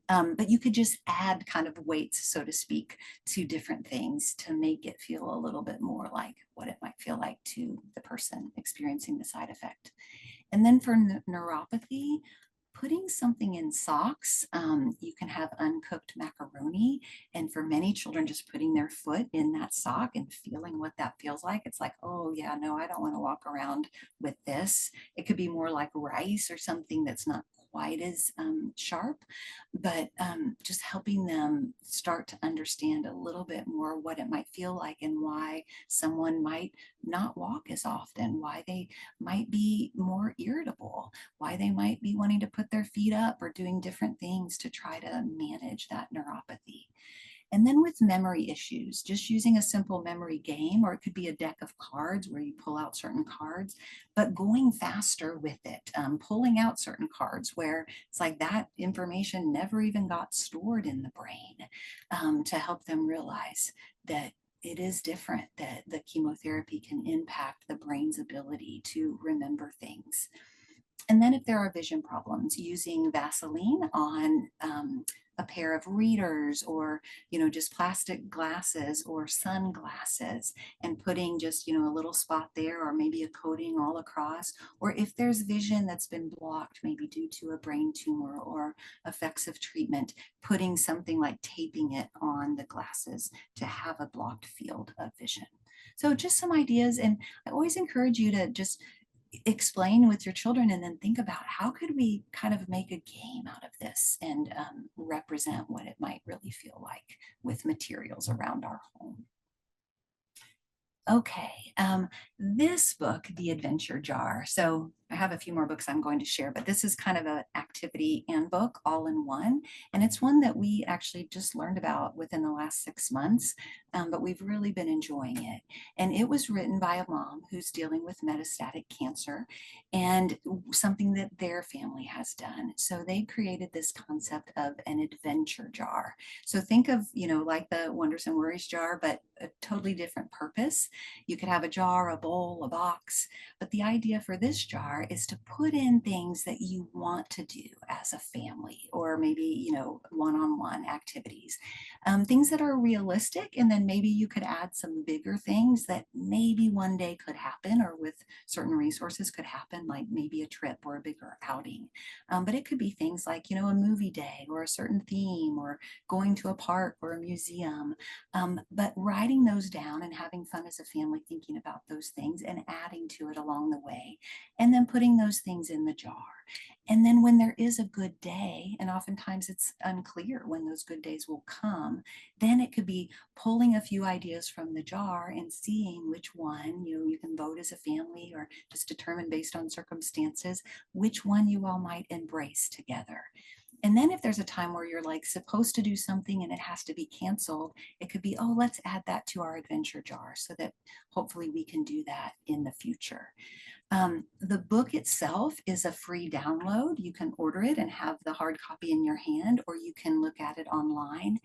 But you could just add kind of weights, so to speak, to different things to make it feel a little bit more like what it might feel like to the person experiencing the side effect. And then for neuropathy, putting something in socks, you can have uncooked macaroni. And for many children, just putting their foot in that sock and feeling what that feels like. It's like, oh yeah, no, I don't want to walk around with this. It could be more like rice or something that's not quite as sharp, but just helping them start to understand a little bit more what it might feel like and why someone might not walk as often, why they might be more irritable, why they might be wanting to put their feet up or doing different things to try to manage that neuropathy. And then with memory issues, just using a simple memory game, or it could be a deck of cards where you pull out certain cards, but going faster with it, pulling out certain cards where it's like that information never even got stored in the brain, to help them realize that it is different, that the chemotherapy can impact the brain's ability to remember things. And then if there are vision problems, using Vaseline on a pair of readers or, just plastic glasses or sunglasses and putting just, a little spot there or maybe a coating all across. Or if there's vision that's been blocked, maybe due to a brain tumor or effects of treatment, putting something like taping it on the glasses to have a blocked field of vision. So just some ideas. And I always encourage you to just explain with your children and then think about how could we kind of make a game out of this and represent what it might really feel like with materials around our home. Okay, this book, The Adventure Jar. So I have a few more books I'm going to share, but this is kind of an activity and book all in one. And it's one that we actually just learned about within the last 6 months, but we've really been enjoying it. And it was written by a mom who's dealing with metastatic cancer and something that their family has done. So they created this concept of an adventure jar. So think of, like the Wonders and Worries jar, but a totally different purpose. You could have a jar, a bowl, a box, but the idea for this jar is to put in things that you want to do as a family, or maybe, one-on-one activities, things that are realistic. And then maybe you could add some bigger things that maybe one day could happen or with certain resources could happen, like maybe a trip or a bigger outing. But it could be things like, a movie day or a certain theme or going to a park or a museum. But writing those down and having fun as a family thinking about those things and adding to it along the way, and then putting those things in the jar. And then when there is a good day, and oftentimes it's unclear when those good days will come, then it could be pulling a few ideas from the jar and seeing which one, you can vote as a family or just determine based on circumstances, which one you all might embrace together. And then if there's a time where you're like supposed to do something and it has to be canceled, it could be, oh, let's add that to our adventure jar so that hopefully we can do that in the future. The book itself is a free download. You can order it and have the hard copy in your hand, or you can look at it online.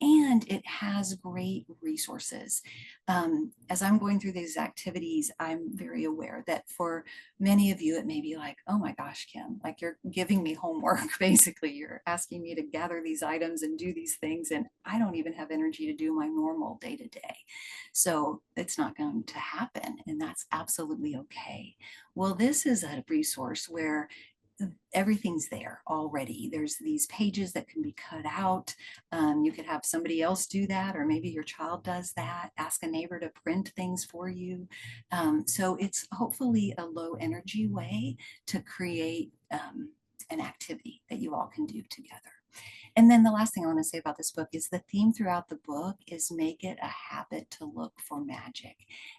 And it has great resources. As I'm going through these activities, I'm very aware that for many of you, it may be like, oh my gosh, Kim, like you're giving me homework, basically. You're asking me to gather these items and do these things, and I don't even have energy to do my normal day-to-day. So it's not going to happen, and that's absolutely okay. Well, this is a resource where everything's there already. There's these pages that can be cut out. You could have somebody else do that, or maybe your child does that. Ask a neighbor to print things for you. So it's hopefully a low energy way to create an activity that you all can do together. And then the last thing I want to say about this book is the theme throughout the book is make it a habit to look for magic,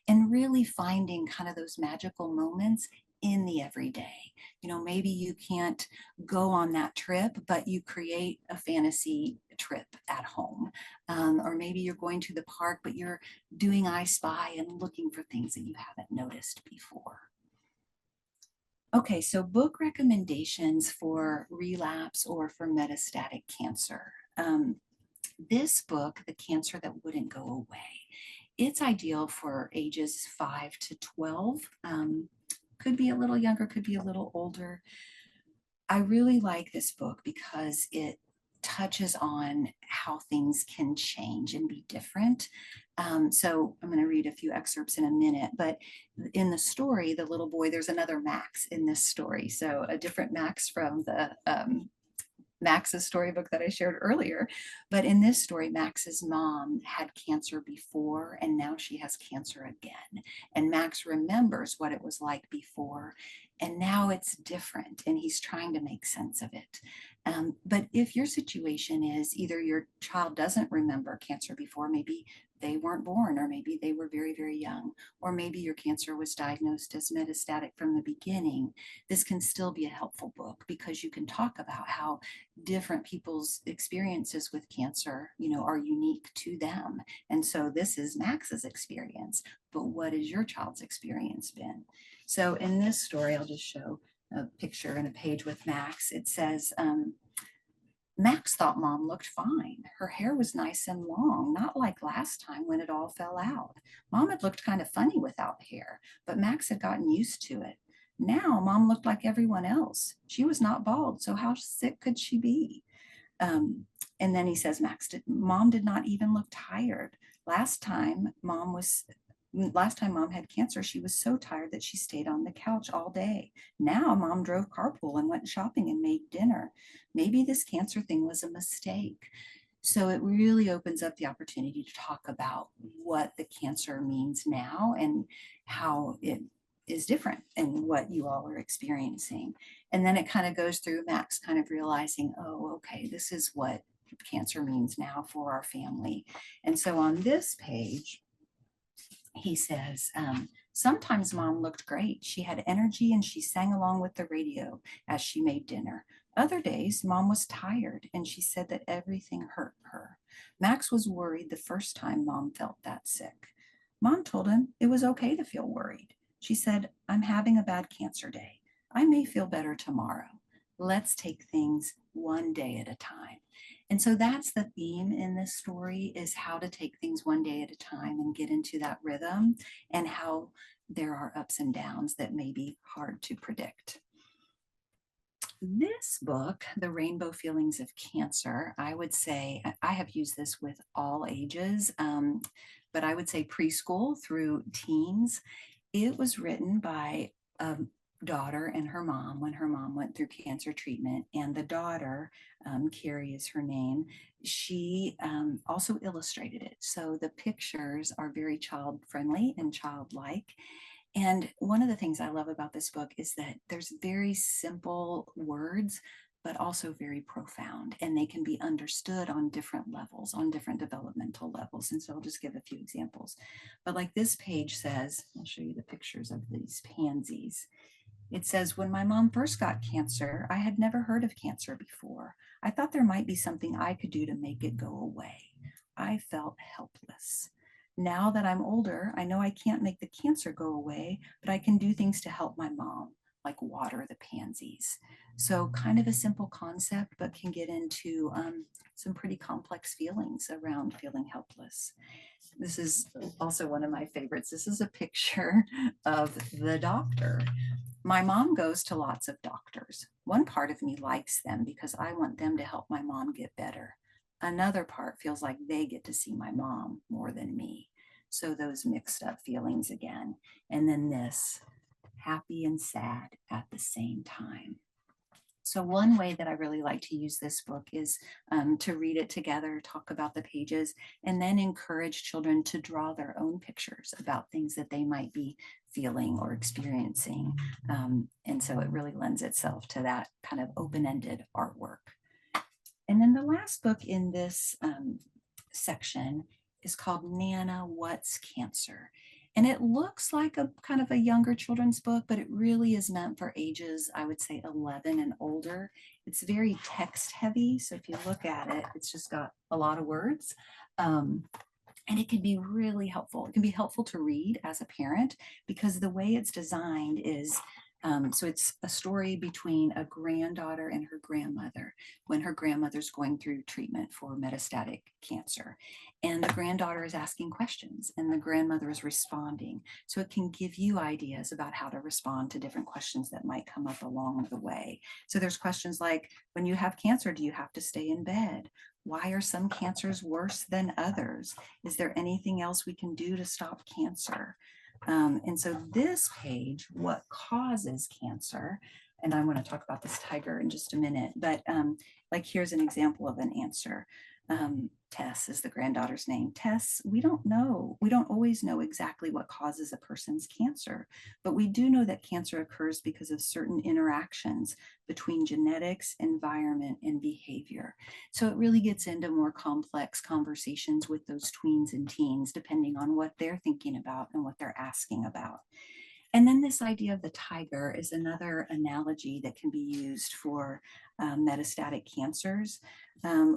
and really finding kind of those magical moments in the everyday. You know, maybe you can't go on that trip, but you create a fantasy trip at home. Or maybe you're going to the park, but you're doing I Spy and looking for things that you haven't noticed before. Okay, so book recommendations for relapse or for metastatic cancer. This book, The Cancer That Wouldn't Go Away, it's ideal for ages 5 to 12. Could be a little younger, could be a little older. I really like this book because it touches on how things can change and be different. So I'm going to read a few excerpts in a minute, but in the story, the little boy, there's another Max in this story. So a different Max from the Max's storybook that I shared earlier. But in this story, Max's mom had cancer before, and now she has cancer again. And Max remembers what it was like before, and now it's different, and he's trying to make sense of it. But if your situation is either your child doesn't remember cancer before, maybe they weren't born, or maybe they were very, very young, or maybe your cancer was diagnosed as metastatic from the beginning, this can still be a helpful book because you can talk about how different people's experiences with cancer, you know, are unique to them. And so this is Max's experience, but what has your child's experience been? So in this story, I'll just show a picture and a page with Max. It says, Max thought mom looked fine. Her hair was nice and long, not like last time when it all fell out. Mom had looked kind of funny without hair, but Max had gotten used to it. Now mom looked like everyone else. She was not bald, so how sick could she be? And then he says, Mom did not even look tired. Last time mom had cancer, she was so tired that she stayed on the couch all day. Now mom drove carpool and went shopping and made dinner. Maybe this cancer thing was a mistake. So it really opens up the opportunity to talk about what the cancer means now and how it is different and what you all are experiencing. And then it kind of goes through Max kind of realizing, oh, okay, this is what cancer means now for our family. And so on this page, he says, sometimes mom looked great. She had energy and she sang along with the radio as she made dinner. Other days, mom was tired and she said that everything hurt her. Max was worried the first time mom felt that sick. Mom told him it was okay to feel worried. She said, I'm having a bad cancer day. I may feel better tomorrow. Let's take things one day at a time. And so that's the theme in this story, is how to take things one day at a time and get into that rhythm, and how there are ups and downs that may be hard to predict. This book, The Rainbow Feelings of Cancer, I would say, I have used this with all ages, but I would say preschool through teens. It was written by a daughter and her mom when her mom went through cancer treatment, and the daughter, Carrie is her name, she also illustrated it. So the pictures are very child friendly and childlike. And one of the things I love about this book is that there's very simple words, but also very profound, and they can be understood on different levels, on different developmental levels. And so I'll just give a few examples. But like this page says, I'll show you the pictures of these pansies. It says, when my mom first got cancer, I had never heard of cancer before. I thought there might be something I could do to make it go away. I felt helpless. Now that I'm older, I know I can't make the cancer go away, but I can do things to help my mom, like water the pansies. So kind of a simple concept, but can get into some pretty complex feelings around feeling helpless. This is also one of my favorites. This is a picture of the doctor. My mom goes to lots of doctors. One part of me likes them because I want them to help my mom get better. Another part feels like they get to see my mom more than me. So those mixed up feelings again. And then this, happy and sad at the same time. So one way that I really like to use this book is to read it together, talk about the pages, and then encourage children to draw their own pictures about things that they might be feeling or experiencing. And so it really lends itself to that kind of open-ended artwork. And then the last book in this section is called Nana, What's Cancer? And it looks like a kind of a younger children's book, but it really is meant for ages, I would say 11 and older. It's very text heavy. So if you look at it, it's just got a lot of words. And it can be really helpful. It can be helpful to read as a parent because the way it's designed is so it's a story between a granddaughter and her grandmother when her grandmother's going through treatment for metastatic cancer. And the granddaughter is asking questions and the grandmother is responding. So it can give you ideas about how to respond to different questions that might come up along the way. So there's questions like, when you have cancer, do you have to stay in bed? Why are some cancers worse than others? Is there anything else we can do to stop cancer? And so this page, what causes cancer, and I'm going to talk about this tiger in just a minute, but like here's an example of an answer. Tess is the granddaughter's name. Tess, we don't know. We don't always know exactly what causes a person's cancer, but we do know that cancer occurs because of certain interactions between genetics, environment, and behavior. So it really gets into more complex conversations with those tweens and teens, depending on what they're thinking about and what they're asking about. And then this idea of the tiger is another analogy that can be used for metastatic cancers,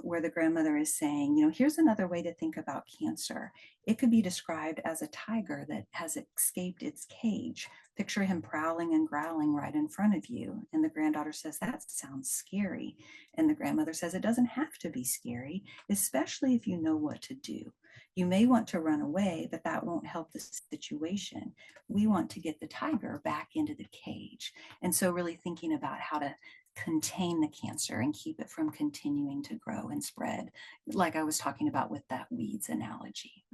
where the grandmother is saying, you know, here's another way to think about cancer. It could be described as a tiger that has escaped its cage. Picture him prowling and growling right in front of you. And the granddaughter says, that sounds scary. And the grandmother says, it doesn't have to be scary, especially if you know what to do. You may want to run away, but that won't help the situation. We want to get the tiger back into the cage. And so really thinking about how to contain the cancer and keep it from continuing to grow and spread, like I was talking about with that weeds analogy.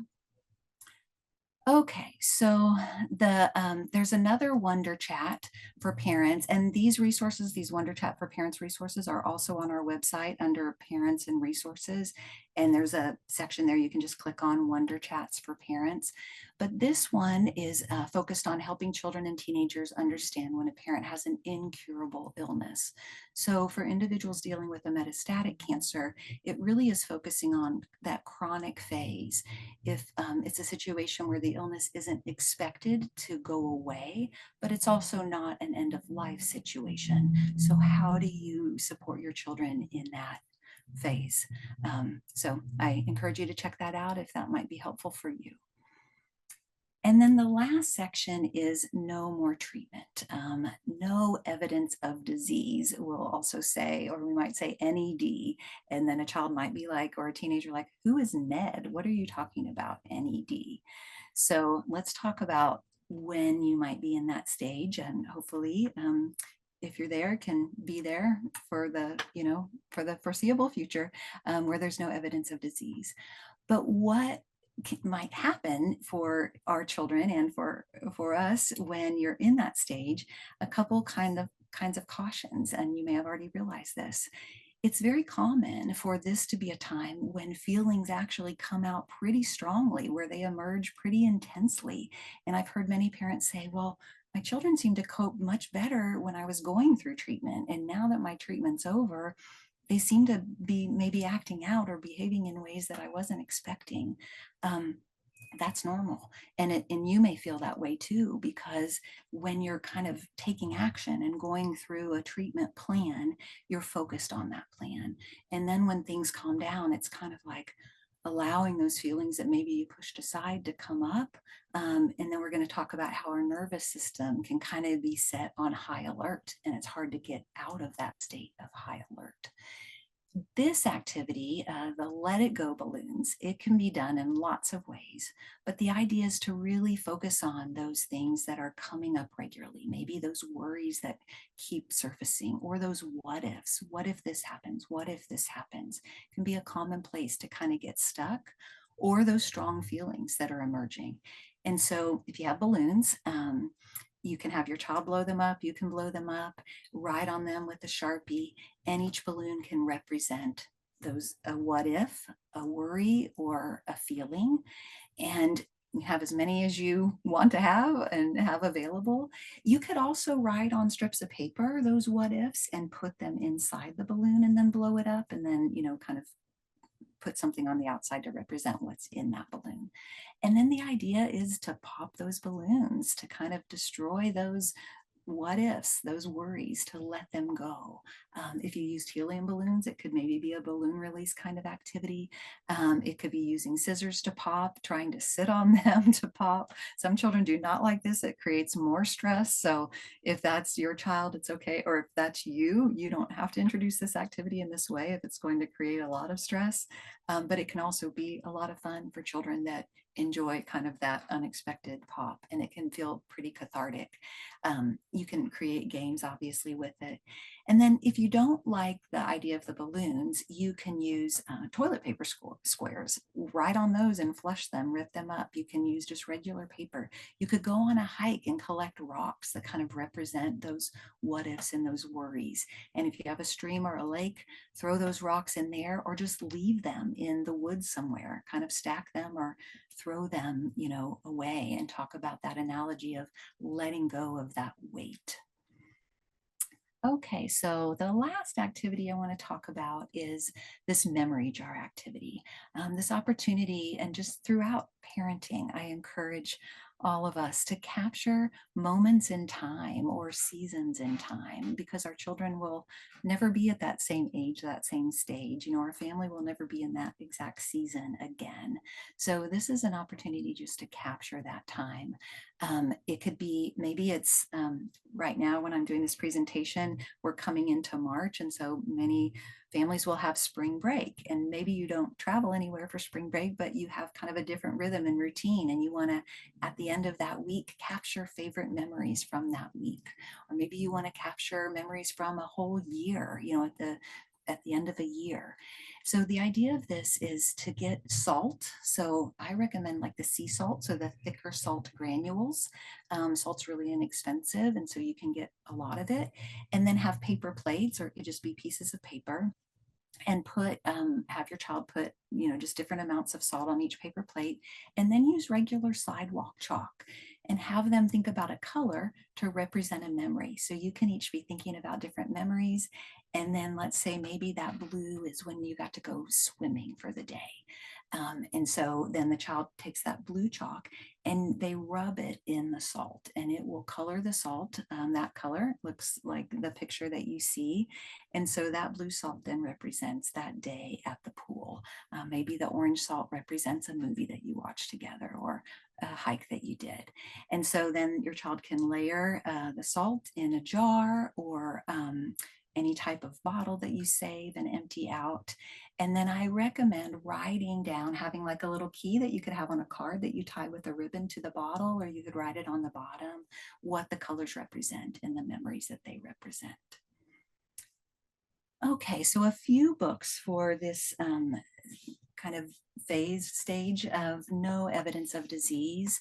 Okay, so there's another WonderChat for parents, and these resources, these WonderChat for Parents resources are also on our website under Parents and Resources, and there's a section there you can just click on WonderChats for Parents. But this one is focused on helping children and teenagers understand when a parent has an incurable illness. So for individuals dealing with a metastatic cancer, it really is focusing on that chronic phase. If it's a situation where the illness isn't expected to go away, but it's also not an end of life situation. So how do you support your children in that phase? So I encourage you to check that out if that might be helpful for you. And then the last section is no more treatment, no evidence of disease, we'll also say, or we might say NED. And then a child might be like, or a teenager like, who is Ned? What are you talking about, NED? So let's talk about when you might be in that stage, and hopefully, if you're there, can be there for the, you know, for the foreseeable future, where there's no evidence of disease. But what might happen for our children and for us when you're in that stage, a couple kinds of cautions, and you may have already realized this. It's very common for this to be a time when feelings actually come out pretty strongly, where they emerge pretty intensely. And I've heard many parents say, well, my children seem to cope much better when I was going through treatment, and now that my treatment's over, they seem to be maybe acting out or behaving in ways that I wasn't expecting. That's normal. And you may feel that way too, because when you're kind of taking action and going through a treatment plan, you're focused on that plan. And then when things calm down, it's kind of like, allowing those feelings that maybe you pushed aside to come up. And then we're going to talk about how our nervous system can kind of be set on high alert, and it's hard to get out of that state of high alert. This activity, the let it go balloons, it can be done in lots of ways, but the idea is to really focus on those things that are coming up regularly, maybe those worries that keep surfacing, or those what ifs. What if this happens? What if this happens? It can be a common place to kind of get stuck, or those strong feelings that are emerging. And so if you have balloons, you can have your child blow them up, you can blow them up, write on them with a Sharpie, and each balloon can represent those, a what if, a worry, or a feeling. And you have as many as you want to have and have available. You could also write on strips of paper those what ifs and put them inside the balloon and then blow it up, and then, kind of put something on the outside to represent what's in that balloon. And then the idea is to pop those balloons, to kind of destroy those what ifs, those worries, to let them go. If you used helium balloons, it could maybe be a balloon release kind of activity. It could be using scissors to pop, trying to sit on them to pop. Some children do not like this. It creates more stress. So if that's your child, it's okay. Or if that's you, you don't have to introduce this activity in this way if it's going to create a lot of stress. But it can also be a lot of fun for children that enjoy kind of that unexpected pop, and it can feel pretty cathartic. You can create games obviously with it. And then if you don't like the idea of the balloons, you can use toilet paper squares, write on those and flush them, rip them up. You can use just regular paper. You could go on a hike and collect rocks that kind of represent those what ifs and those worries. And if you have a stream or a lake, throw those rocks in there, or just leave them in the woods somewhere, kind of stack them or throw them, away, and talk about that analogy of letting go of that weight. Okay, so the last activity I want to talk about is this memory jar activity. This opportunity, and just throughout parenting, I encourage all of us to capture moments in time or seasons in time, because our children will never be at that same age, that same stage. Our family will never be in that exact season again. So this is an opportunity just to capture that time. It could be, maybe it's right now when I'm doing this presentation, we're coming into March, and so many families will have spring break, and maybe you don't travel anywhere for spring break, but you have kind of a different rhythm and routine, and you want to, at the end of that week, capture favorite memories from that week. Or maybe you want to capture memories from a whole year, at the end of a year. So the idea of this is to get salt. So I recommend like the sea salt, so the thicker salt granules. Salt's really inexpensive, and so you can get a lot of it. And then have paper plates, or it could just be pieces of paper, and have your child put, just different amounts of salt on each paper plate, and then use regular sidewalk chalk and have them think about a color to represent a memory. So you can each be thinking about different memories. And then let's say maybe that blue is when you got to go swimming for the day. And so then the child takes that blue chalk and they rub it in the salt, and it will color the salt. That color looks like the picture that you see. And so that blue salt then represents that day at the pool. Maybe the orange salt represents a movie that you watched together, or a hike that you did. And so then your child can layer the salt in a jar, or any type of bottle that you save and empty out. And then I recommend writing down, having like a little key that you could have on a card that you tie with a ribbon to the bottle, or you could write it on the bottom, what the colors represent and the memories that they represent. Okay, so a few books for this kind of stage of no evidence of disease.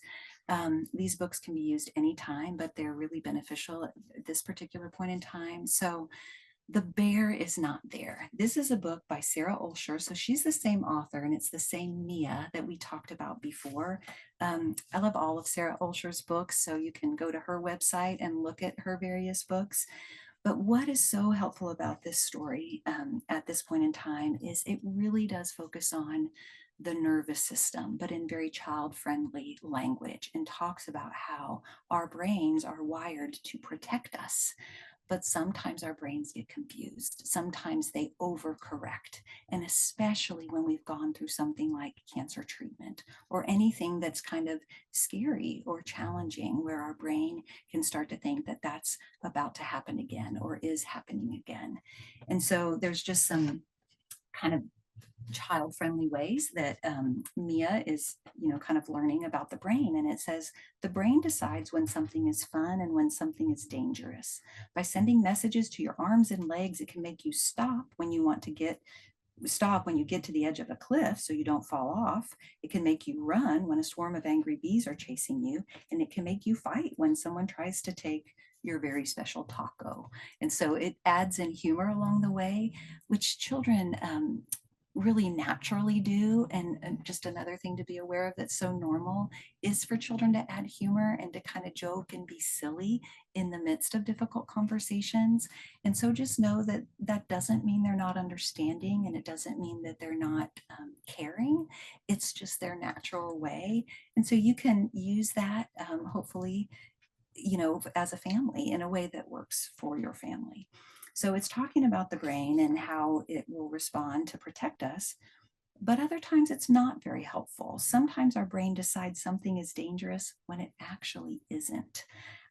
These books can be used anytime, but they're really beneficial at this particular point in time. So The Bear Is Not There. This is a book by Sarah Olsher. So she's the same author, and it's the same Mia that we talked about before. I love all of Sarah Olsher's books, so you can go to her website and look at her various books. But what is so helpful about this story at this point in time is it really does focus on the nervous system, but in very child-friendly language, and talks about how our brains are wired to protect us. but sometimes our brains get confused. Sometimes they overcorrect. And especially when we've gone through something like cancer treatment or anything that's kind of scary or challenging, where our brain can start to think that that's about to happen again or is happening again. And so there's just some kind of child-friendly ways that Mia is, kind of learning about the brain. And it says, the brain decides when something is fun and when something is dangerous. By sending messages to your arms and legs, it can make you stop when you get to the edge of a cliff so you don't fall off. It can make you run when a swarm of angry bees are chasing you. And it can make you fight when someone tries to take your very special taco. And so it adds in humor along the way, which children really naturally do. And just another thing to be aware of that's so normal is for children to add humor and to kind of joke and be silly in the midst of difficult conversations. And so just know that that doesn't mean they're not understanding, and it doesn't mean that they're not caring. It's just their natural way. And so you can use that hopefully, as a family in a way that works for your family. So it's talking about the brain and how it will respond to protect us. But other times it's not very helpful. Sometimes our brain decides something is dangerous when it actually isn't.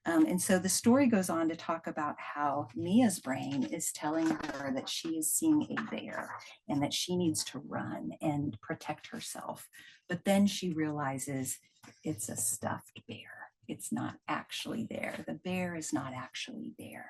And so the story goes on to talk about how Mia's brain is telling her that she is seeing a bear and that she needs to run and protect herself. But then she realizes it's a stuffed bear. It's not actually there. The bear is not actually there.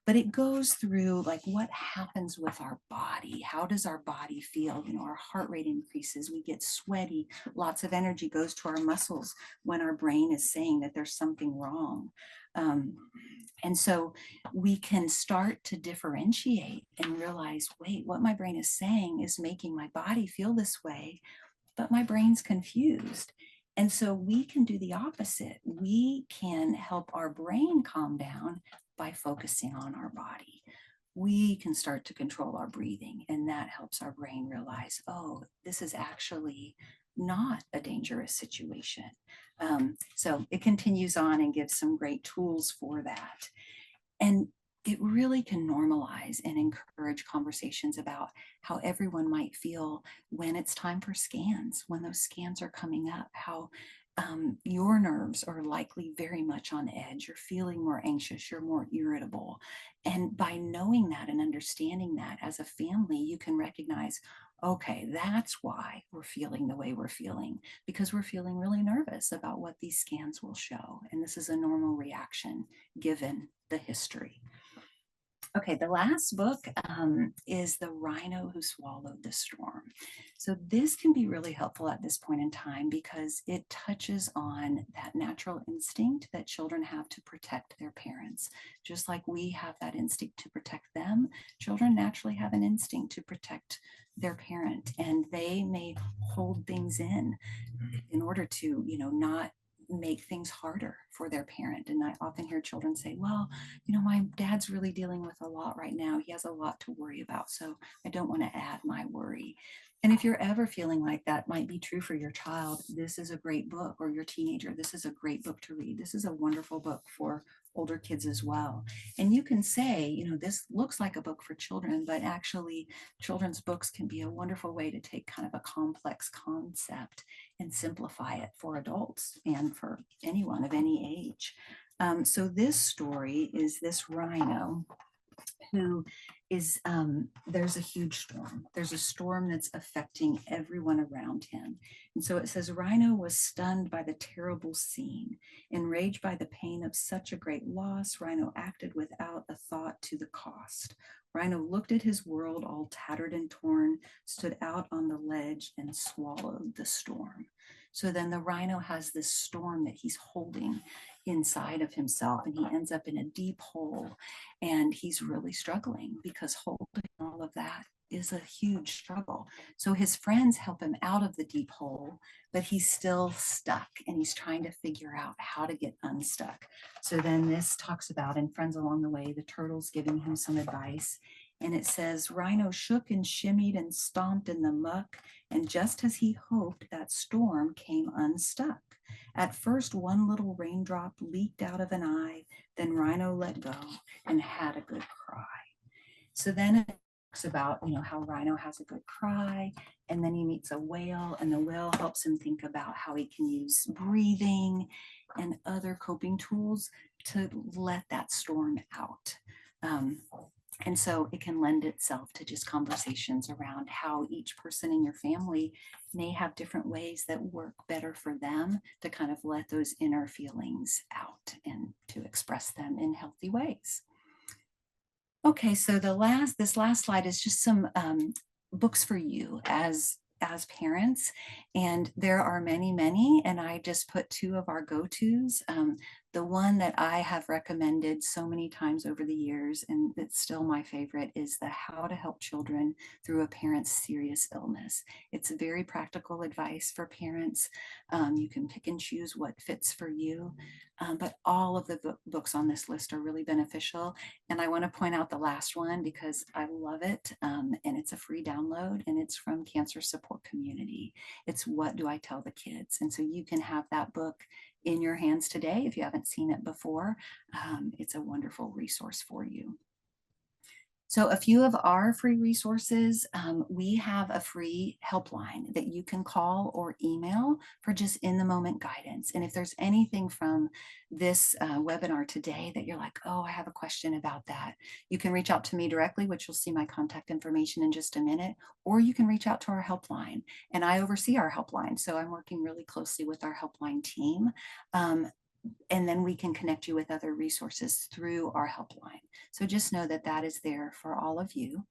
But it goes through like what happens with our body. How does our body feel? Our heart rate increases, we get sweaty, lots of energy goes to our muscles when our brain is saying that there's something wrong. And so we can start to differentiate and realize, wait, what my brain is saying is making my body feel this way, but my brain's confused. And so we can do the opposite. We can help our brain calm down by focusing on our body. We can start to control our breathing, and that helps our brain realize, oh, this is actually not a dangerous situation. So it continues on and gives some great tools for that. And it really can normalize and encourage conversations about how everyone might feel when it's time for scans, when those scans are coming up, how your nerves are likely very much on edge. You're feeling more anxious, you're more irritable. And by knowing that and understanding that as a family, you can recognize, okay, that's why we're feeling the way we're feeling, because we're feeling really nervous about what these scans will show. And this is a normal reaction given the history. Okay, the last book is The Rhino Who Swallowed the Storm. So this can be really helpful at this point in time because it touches on that natural instinct that children have to protect their parents. Just like we have that instinct to protect them, children naturally have an instinct to protect their parent, and they may hold things in order to, not make things harder for their parent. And I often hear children say, well, my dad's really dealing with a lot right now. He has a lot to worry about, so I don't want to add my worry. And if you're ever feeling like that might be true for your child, this is a great book, or your teenager, this is a great book to read. This is a wonderful book for older kids as well. And you can say, this looks like a book for children, but actually children's books can be a wonderful way to take kind of a complex concept and simplify it for adults and for anyone of any age. So this story is this rhino who is, there's a huge storm. There's a storm that's affecting everyone around him. And so it says, Rhino was stunned by the terrible scene. Enraged by the pain of such a great loss, Rhino acted without a thought to the cost. Rhino looked at his world all tattered and torn, stood out on the ledge and swallowed the storm. So then the rhino has this storm that he's holding inside of himself, and he ends up in a deep hole, and he's really struggling because holding all of that is a huge struggle. So his friends help him out of the deep hole, but he's still stuck, and he's trying to figure out how to get unstuck. So then this talks about, in Friends Along the Way, the turtle's giving him some advice. And it says, Rhino shook and shimmied and stomped in the muck, and just as he hoped, that storm came unstuck. At first, one little raindrop leaked out of an eye, then Rhino let go and had a good cry. So then it talks about, how Rhino has a good cry, and then he meets a whale, and the whale helps him think about how he can use breathing and other coping tools to let that storm out. And so it can lend itself to just conversations around how each person in your family may have different ways that work better for them to kind of let those inner feelings out and to express them in healthy ways. Okay, so this last slide is just some books for you as parents, and there are many, and I just put two of our go-tos. The one that I have recommended so many times over the years, and it's still my favorite, is the How to Help Children Through a Parent's Serious Illness. It's very practical advice for parents. You can pick and choose what fits for you, but all of the books on this list are really beneficial. And I want to point out the last one because I love it, and it's a free download, and it's from Cancer Support Community. It's What Do I Tell the Kids? And so you can have that book in your hands today if you haven't seen it before. It's a wonderful resource for you. So a few of our free resources, we have a free helpline that you can call or email for just in-the-moment guidance. And if there's anything from this webinar today that you're like, oh, I have a question about that, you can reach out to me directly, which you'll see my contact information in just a minute, or you can reach out to our helpline. And I oversee our helpline, so I'm working really closely with our helpline team. And then we can connect you with other resources through our helpline. So just know that that is there for all of you.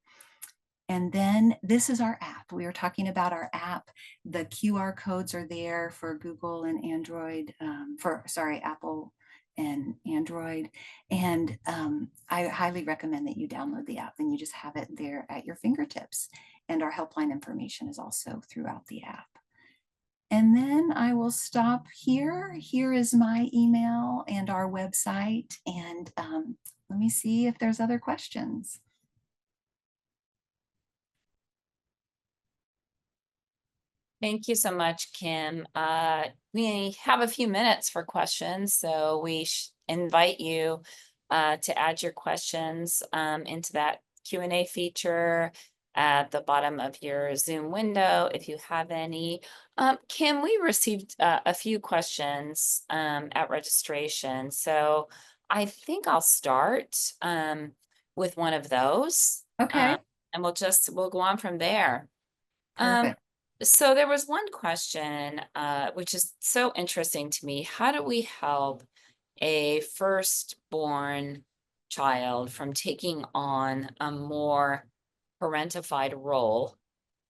And then this is our app. We were talking about our app. The QR codes are there for Google and Android, Apple and Android. And I highly recommend that you download the app and you just have it there at your fingertips. And our helpline information is also throughout the app. And then I will stop here. Here is my email and our website. And let me see if there's other questions. Thank you so much, Kim. We have a few minutes for questions, so we invite you to add your questions into that Q&A feature at the bottom of your Zoom window if you have any. Kim, we received a few questions at registration, so I think I'll start with one of those. Okay. And we'll go on from there. Perfect. So there was one question, which is so interesting to me. How do we help a firstborn child from taking on a more parentified role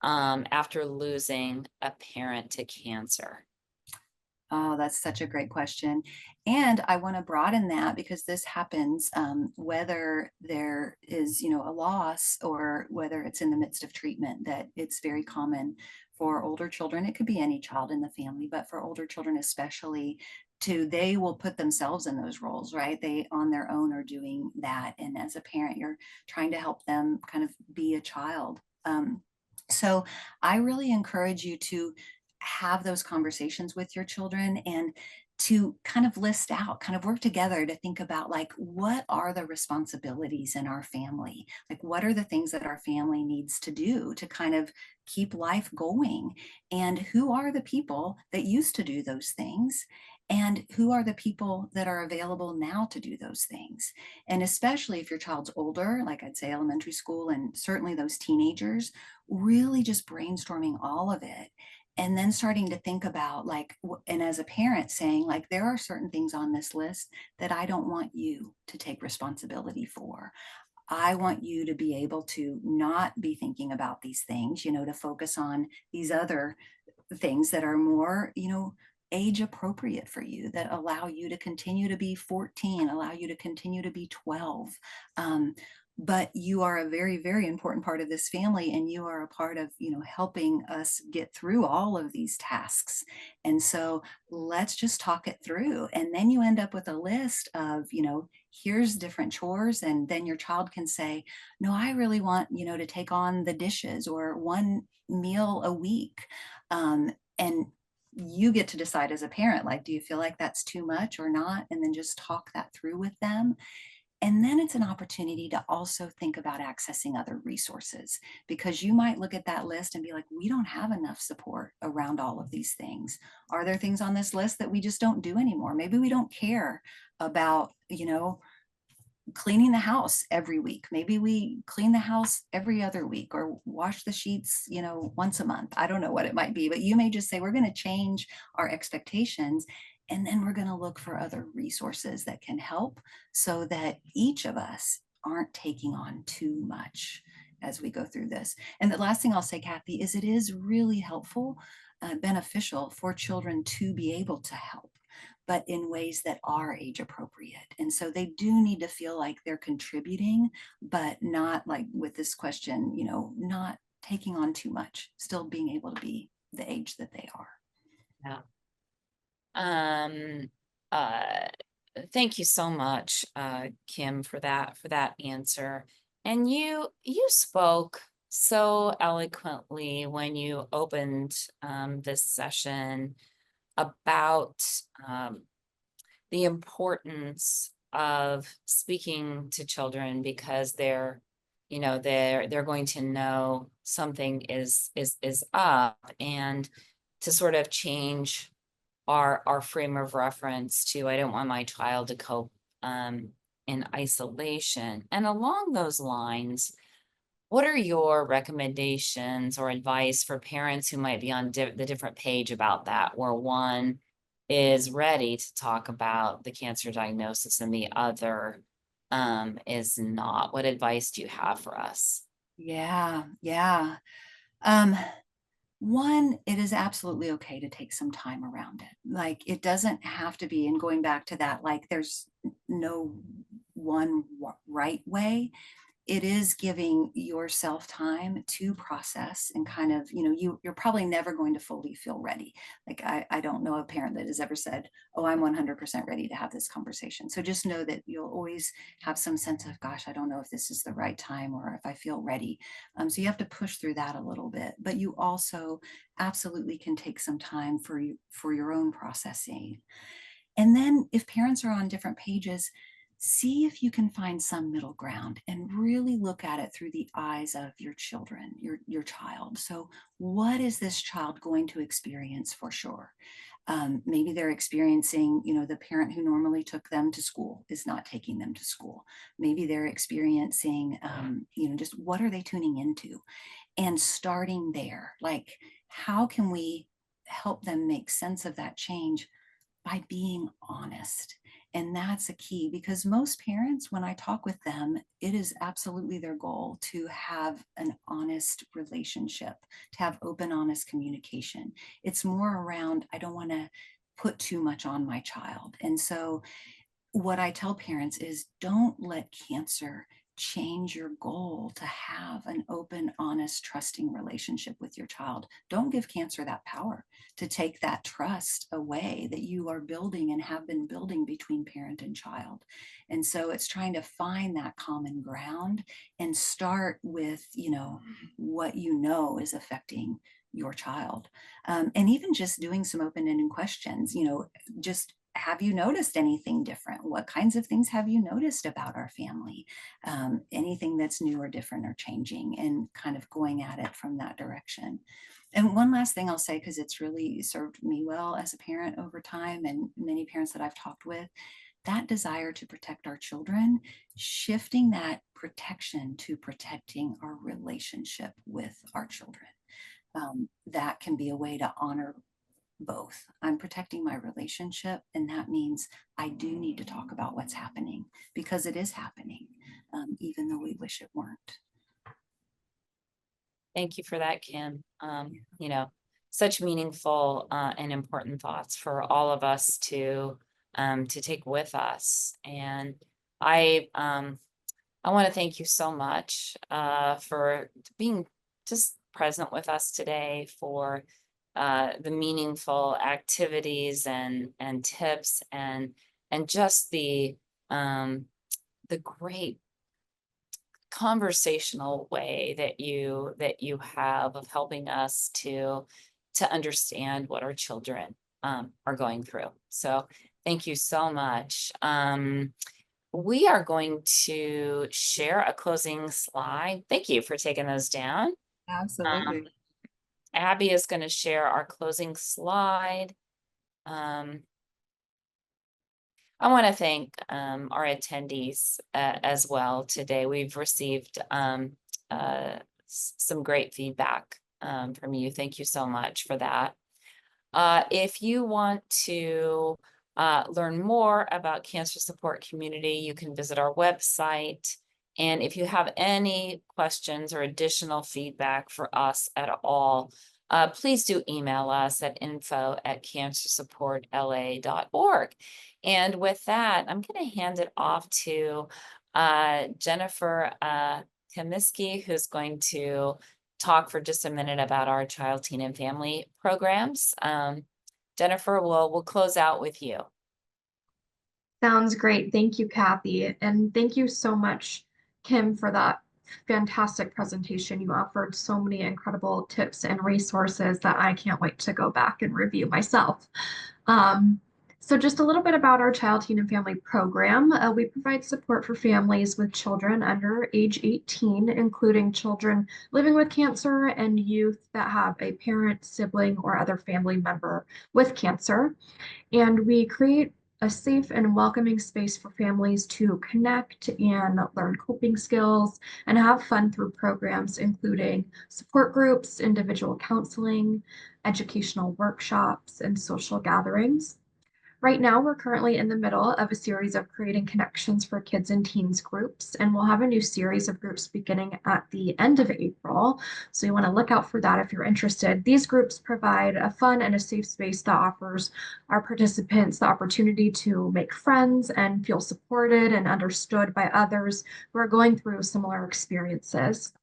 after losing a parent to cancer? Oh, that's such a great question. And I want to broaden that because this happens whether there is, a loss or whether it's in the midst of treatment, that it's very common for older children. It could be any child in the family, but for older children especially, they will put themselves in those roles, right? They on their own are doing that. And as a parent, you're trying to help them kind of be a child. So I really encourage you to have those conversations with your children and to kind of list out, kind of work together to think about, like, what are the responsibilities in our family? Like, what are the things that our family needs to do to kind of keep life going? And who are the people that used to do those things? And who are the people that are available now to do those things? And especially if your child's older, like I'd say elementary school, and certainly those teenagers, really just brainstorming all of it. And then starting to think about, like, and as a parent saying, like, there are certain things on this list that I don't want you to take responsibility for. I want you to be able to not be thinking about these things, to focus on these other things that are more, age appropriate for you, that allow you to continue to be 14, allow you to continue to be 12. But you are a very, very important part of this family, and you are a part of, helping us get through all of these tasks. And so let's just talk it through. And then you end up with a list of, here's different chores. And then your child can say, no, I really want, to take on the dishes or one meal a week. And you get to decide as a parent, like, do you feel like that's too much or not? And then just talk that through with them. And then it's an opportunity to also think about accessing other resources, because you might look at that list and be like, we don't have enough support around all of these things. Are there things on this list that we just don't do anymore? Maybe we don't care about, cleaning the house every week. Maybe we clean the house every other week, or wash the sheets, once a month. I don't know what it might be, but you may just say, we're going to change our expectations. And then we're going to look for other resources that can help, so that each of us aren't taking on too much as we go through this. And the last thing I'll say, Kathy, is it is really helpful, beneficial for children to be able to help, but in ways that are age appropriate. And so they do need to feel like they're contributing, but not, like with this question, not taking on too much, still being able to be the age that they are. Yeah. Thank you so much, Kim, for that answer. And you spoke so eloquently when you opened this session about the importance of speaking to children, because they're going to know something is up, and to sort of change our frame of reference to, I don't want my child to cope in isolation. And along those lines, what are your recommendations or advice for parents who might be on the different page about that, where one is ready to talk about the cancer diagnosis and the other is not? What advice do you have for us? Yeah. Um, One, it is absolutely okay to take some time around it. Like, it doesn't have to be, and going back to that, like, there's no one right way. It is giving yourself time to process, and kind of, you're probably never going to fully feel ready. Like, I don't know a parent that has ever said, oh, I'm 100% ready to have this conversation. So just know that you'll always have some sense of, gosh, I don't know if this is the right time, or if I feel ready. So you have to push through that a little bit, but you also absolutely can take some time for your own processing. And then if parents are on different pages, see if you can find some middle ground and really look at it through the eyes of your children, your child. So what is this child going to experience for sure? Maybe they're experiencing, the parent who normally took them to school is not taking them to school. Maybe they're experiencing, just what are they tuning into? And starting there, like, how can we help them make sense of that change by being honest? And that's a key, because most parents, when I talk with them, it is absolutely their goal to have an honest relationship, to have open, honest communication. It's more around, I don't want to put too much on my child. And so what I tell parents is, don't let cancer change your goal to have an open, honest, trusting relationship with your child. Don't give cancer that power to take that trust away that you are building and have been building between parent and child. And so it's trying to find that common ground and start with, what is affecting your child. And even just doing some open-ended questions, just, have you noticed anything different? What kinds of things have you noticed about our family? Anything that's new or different or changing, and kind of going at it from that direction. And one last thing I'll say, because it's really served me well as a parent over time, and many parents that I've talked with, that desire to protect our children, shifting that protection to protecting our relationship with our children. That can be a way to honor both. I'm protecting my relationship, and that means I do need to talk about what's happening, because it is happening, even though we wish it weren't. Thank you for that, Kim. Such meaningful and important thoughts for all of us to take with us. And I want to thank you so much for being just present with us today, for the meaningful activities and tips, and just the great conversational way that you have of helping us to to understand what our children are going through. So thank you so much. We are going to share a closing slide. Thank you for taking those down. Absolutely. Abby is going to share our closing slide. I want to thank our attendees as well today. We've received some great feedback from you. Thank you so much for that. If you want to learn more about Cancer Support Community, you can visit our website. And if you have any questions or additional feedback for us at all, please do email us at info@cancersupportla.org. And with that, I'm going to hand it off to Jennifer Kaminsky, who's going to talk for just a minute about our child, teen, and family programs. Jennifer, we'll close out with you. Sounds great. Thank you, Kathy. And thank you so much, Kim, for that fantastic presentation. You offered so many incredible tips and resources that I can't wait to go back and review myself. So just a little bit about our Child, Teen, and Family program. We provide support for families with children under age 18, including children living with cancer and youth that have a parent, sibling, or other family member with cancer. And we create a safe and welcoming space for families to connect and learn coping skills and have fun through programs including support groups, individual counseling, educational workshops, and social gatherings. Right now, we're currently in the middle of a series of creating connections for kids and teens groups, and we'll have a new series of groups beginning at the end of April. So you want to look out for that if you're interested. These groups provide a fun and a safe space that offers our participants the opportunity to make friends and feel supported and understood by others who are going through similar experiences.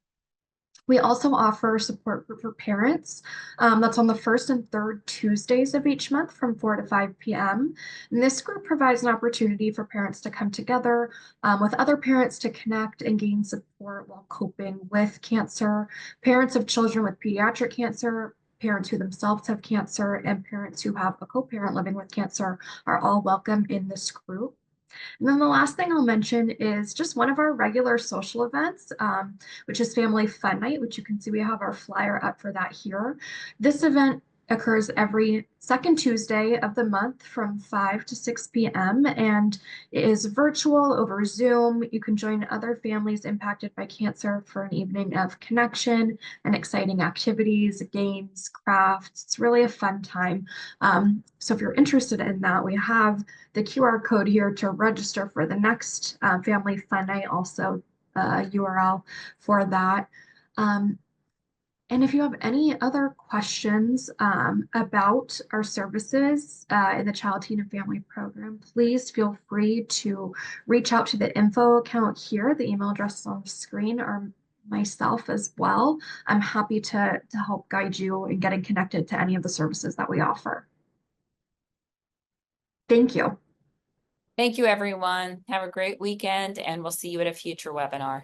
We also offer support group for parents. That's on the first and third Tuesdays of each month from 4 to 5 p.m. And this group provides an opportunity for parents to come together with other parents to connect and gain support while coping with cancer. Parents of children with pediatric cancer, parents who themselves have cancer, and parents who have a co-parent living with cancer are all welcome in this group. And then the last thing I'll mention is just one of our regular social events, which is Family Fun Night, which you can see we have our flyer up for that here. This event occurs every second Tuesday of the month from 5 to 6 p.m. and it is virtual over Zoom. You can join other families impacted by cancer for an evening of connection and exciting activities, games, crafts. It's really a fun time. So if you're interested in that, we have the QR code here to register for the next Family Fun Night, also URL for that. And if you have any other questions about our services in the Child, Teen, and Family program, please feel free to reach out to the info account here. The email address is on the screen, or myself as well. I'm happy to help guide you in getting connected to any of the services that we offer. Thank you. Thank you, everyone. Have a great weekend, and we'll see you at a future webinar.